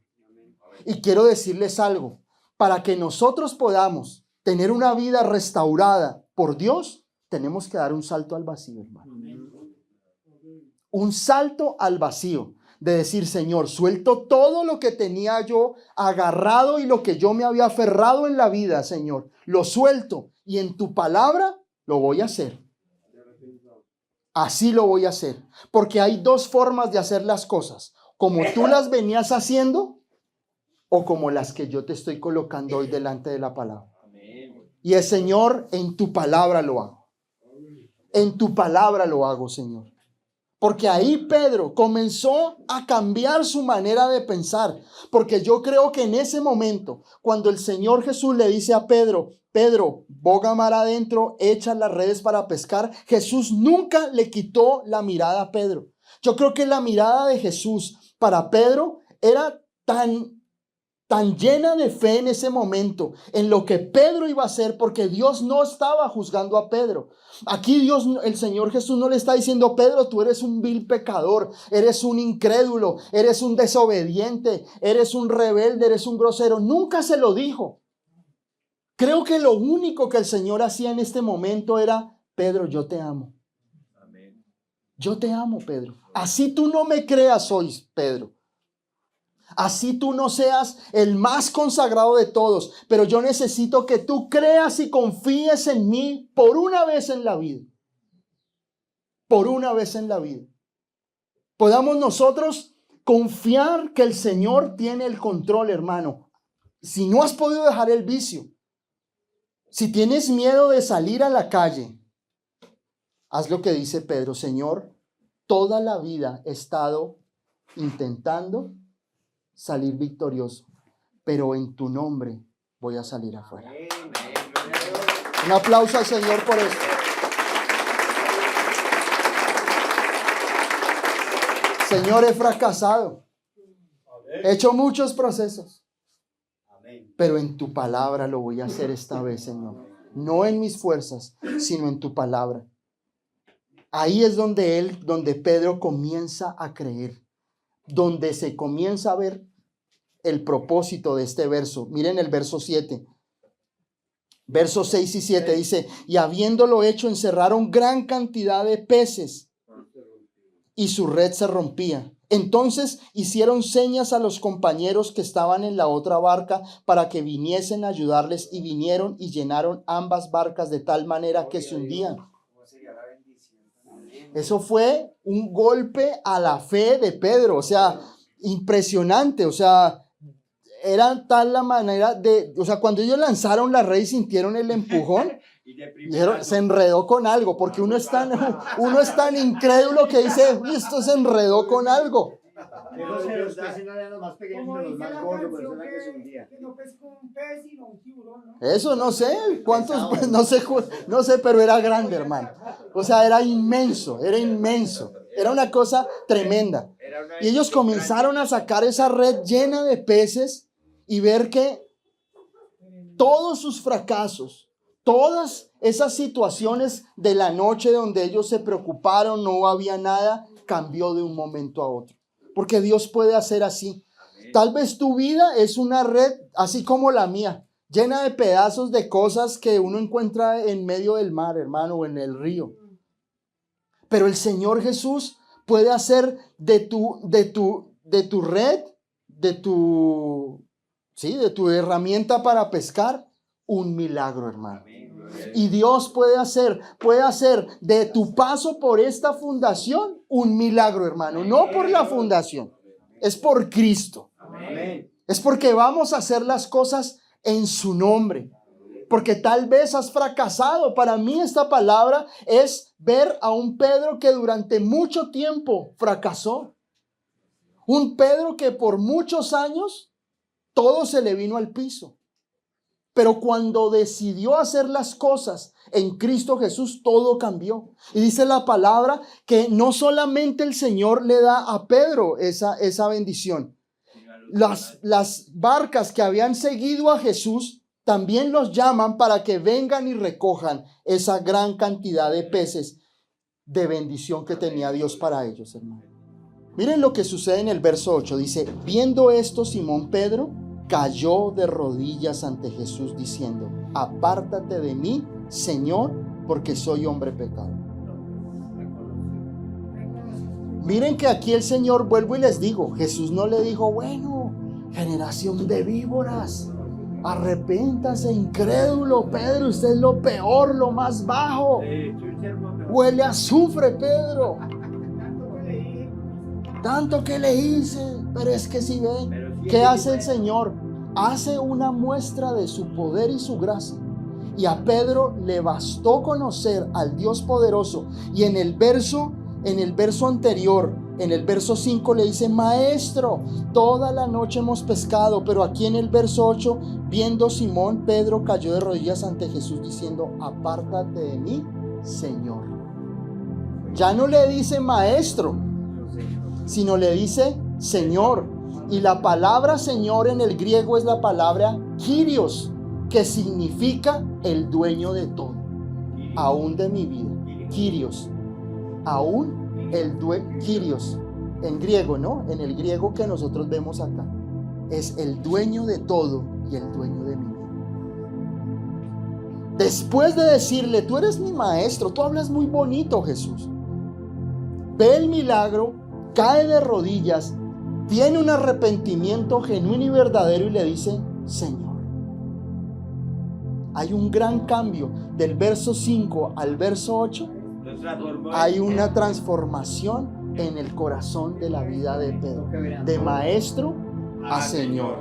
Y quiero decirles algo, para que nosotros podamos tener una vida restaurada por Dios, tenemos que dar un salto al vacío, hermano. Un salto al vacío. De decir, Señor, suelto todo lo que tenía yo agarrado y lo que yo me había aferrado en la vida, Señor. Lo suelto y en tu palabra lo voy a hacer. Así lo voy a hacer. Porque hay dos formas de hacer las cosas. Como tú las venías haciendo o como las que yo te estoy colocando hoy delante de la palabra. Y el Señor, en tu palabra lo hago. En tu palabra lo hago, Señor. Porque ahí Pedro comenzó a cambiar su manera de pensar. Porque yo creo que en ese momento, cuando el Señor Jesús le dice a Pedro, Pedro, boga mar adentro, echa las redes para pescar, Jesús nunca le quitó la mirada a Pedro. Yo creo que la mirada de Jesús para Pedro era tan llena de fe en ese momento, en lo que Pedro iba a hacer, porque Dios no estaba juzgando a Pedro. Aquí Dios, el Señor Jesús no le está diciendo, Pedro, tú eres un vil pecador, eres un incrédulo, eres un desobediente, eres un rebelde, eres un grosero. Nunca se lo dijo. Creo que lo único que el Señor hacía en este momento era, Pedro, yo te amo. Yo te amo, Pedro. Así tú no me creas hoy, Pedro. Así tú no seas el más consagrado de todos, pero yo necesito que tú creas y confíes en mí por una vez en la vida. Por una vez en la vida. Podamos nosotros confiar que el Señor tiene el control, hermano. Si no has podido dejar el vicio, si tienes miedo de salir a la calle, haz lo que dice Pedro, Señor, toda la vida he estado intentando salir victorioso, pero en tu nombre voy a salir afuera. Un aplauso al Señor por esto. Señor, he fracasado. He hecho muchos procesos, pero en tu palabra lo voy a hacer esta vez, Señor. No en mis fuerzas, sino en tu palabra. Ahí es donde Pedro comienza a creer, donde se comienza a ver el propósito de este verso. Miren el verso 7. Versos 6 y 7 dice, y habiéndolo hecho, encerraron gran cantidad de peces y su red se rompía. Entonces hicieron señas a los compañeros que estaban en la otra barca para que viniesen a ayudarles, y vinieron y llenaron ambas barcas de tal manera que se hundían. Eso fue un golpe a la fe de Pedro, o sea, impresionante, o sea, era tal la manera de, o sea, cuando ellos lanzaron la red y sintieron el empujón, se enredó con algo, porque uno es tan incrédulo que dice, esto se enredó con algo. Los peces no eran los más pequeños, sino los más gordos, por eso era que se hundía. Que no pescó un pez sino un tiburón, ¿no? Eso no sé, cuántos, pues, no sé, pero era grande, hermano. O sea, era inmenso, era una cosa tremenda. Y ellos comenzaron a sacar esa red llena de peces y ver que todos sus fracasos, todas esas situaciones de la noche donde ellos se preocuparon, no había nada, cambió de un momento a otro. Porque Dios puede hacer así. Tal vez tu vida es una red así como la mía, llena de pedazos de cosas que uno encuentra en medio del mar, hermano, o en el río. Pero el Señor Jesús puede hacer de tu red, de tu herramienta para pescar, un milagro, hermano. Y Dios puede hacer de tu paso por esta fundación un milagro, hermano. No por la fundación, es por Cristo. Es porque vamos a hacer las cosas en su nombre. Porque tal vez has fracasado. Para mí esta palabra es ver a un Pedro que durante mucho tiempo fracasó. Un Pedro que por muchos años todo se le vino al piso. Pero cuando decidió hacer las cosas en Cristo Jesús, todo cambió. Y dice la palabra que no solamente el Señor le da a Pedro esa bendición. Las barcas que habían seguido a Jesús también los llaman para que vengan y recojan esa gran cantidad de peces de bendición que tenía Dios para ellos, hermano. Miren lo que sucede en el verso 8. Dice, viendo esto, Simón Pedro cayó de rodillas ante Jesús diciendo, apártate de mí, Señor, porque soy hombre pecador. Miren que aquí el Señor, vuelvo y les digo, Jesús no le dijo, bueno, generación de víboras, arrepéntase, incrédulo, Pedro, usted es lo peor, lo más bajo. Huele a azufre, Pedro. Tanto que le hice, pero es que si ven, ¿qué hace el Señor? Hace una muestra de su poder y su gracia. Y a Pedro le bastó conocer al Dios poderoso. Y en el verso En el verso anterior, en el verso 5 le dice: Maestro, toda la noche hemos pescado. Pero aquí en el verso 8, viendo Simón, Pedro cayó de rodillas ante Jesús diciendo: apártate de mí, Señor. Ya no le dice maestro, sino le dice Señor. Y la palabra Señor en el griego es la palabra Kyrios, que significa el dueño de todo, aún de mi vida. Kyrios, aún el dueño. Kyrios, en griego, ¿no? En el griego que nosotros vemos acá, es el dueño de todo y el dueño de mi vida. Después de decirle: tú eres mi maestro, tú hablas muy bonito, Jesús, ve el milagro, cae de rodillas, tiene un arrepentimiento genuino y verdadero y le dice: Señor. Hay un gran cambio del verso 5 al verso 8. Hay una transformación en el corazón de la vida de Pedro, de maestro a Señor.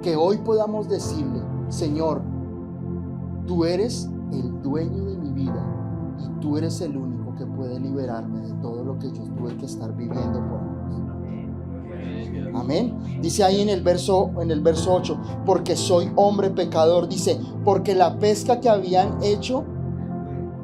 Que hoy podamos decirle: Señor, tú eres el dueño de mi vida y tú eres el único que puede liberarme de todo lo que yo tuve que estar viviendo por años. Amén. Dice ahí en el verso 8: porque soy hombre pecador. Dice: porque la pesca que habían hecho,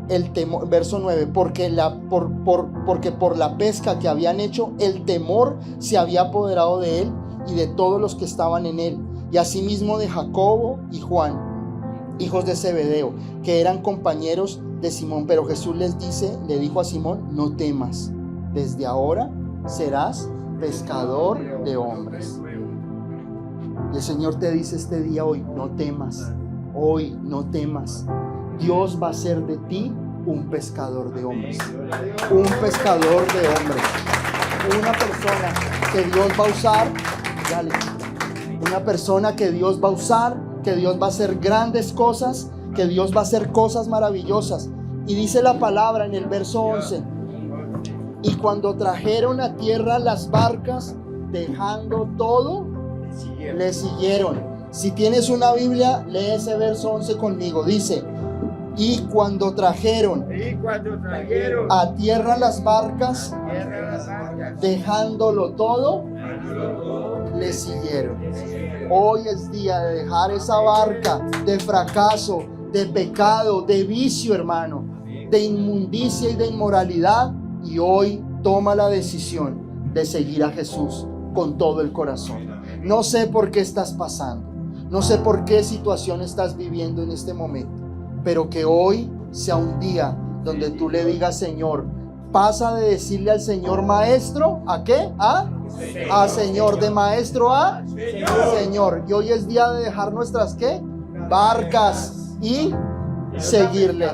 el temor. Verso 9: porque por la pesca que habían hecho, el temor se había apoderado de él y de todos los que estaban en él, y asimismo de Jacobo y Juan, hijos de Zebedeo, que eran compañeros de Simón. Pero Jesús le dijo a Simón: no temas, desde ahora serás pescador de hombres. Y el Señor te dice este día, hoy: no temas, hoy no temas. Dios va a hacer de ti un pescador de hombres, un pescador de hombres, una persona que Dios va a usar. Dale. Una persona que Dios va a usar, que Dios va a hacer grandes cosas, que Dios va a hacer cosas maravillosas. Y dice la palabra en el verso 11: y cuando trajeron a tierra las barcas, dejando todo, le siguieron. Si tienes una Biblia, lee ese verso 11 conmigo. Dice: y cuando trajeron a tierra las barcas, dejándolo todo, le siguieron. Hoy es día de dejar esa barca de fracaso, de pecado, de vicio, hermano, de inmundicia y de inmoralidad. Y hoy toma la decisión de seguir a Jesús con todo el corazón. No sé por qué estás pasando, no sé por qué situación estás viviendo en este momento, pero que hoy sea un día donde tú le digas: Señor. Pasa de decirle al Señor maestro, ¿a qué? A Señor. De maestro a Señor. Y hoy es día de dejar nuestras ¿qué? Barcas y seguirle.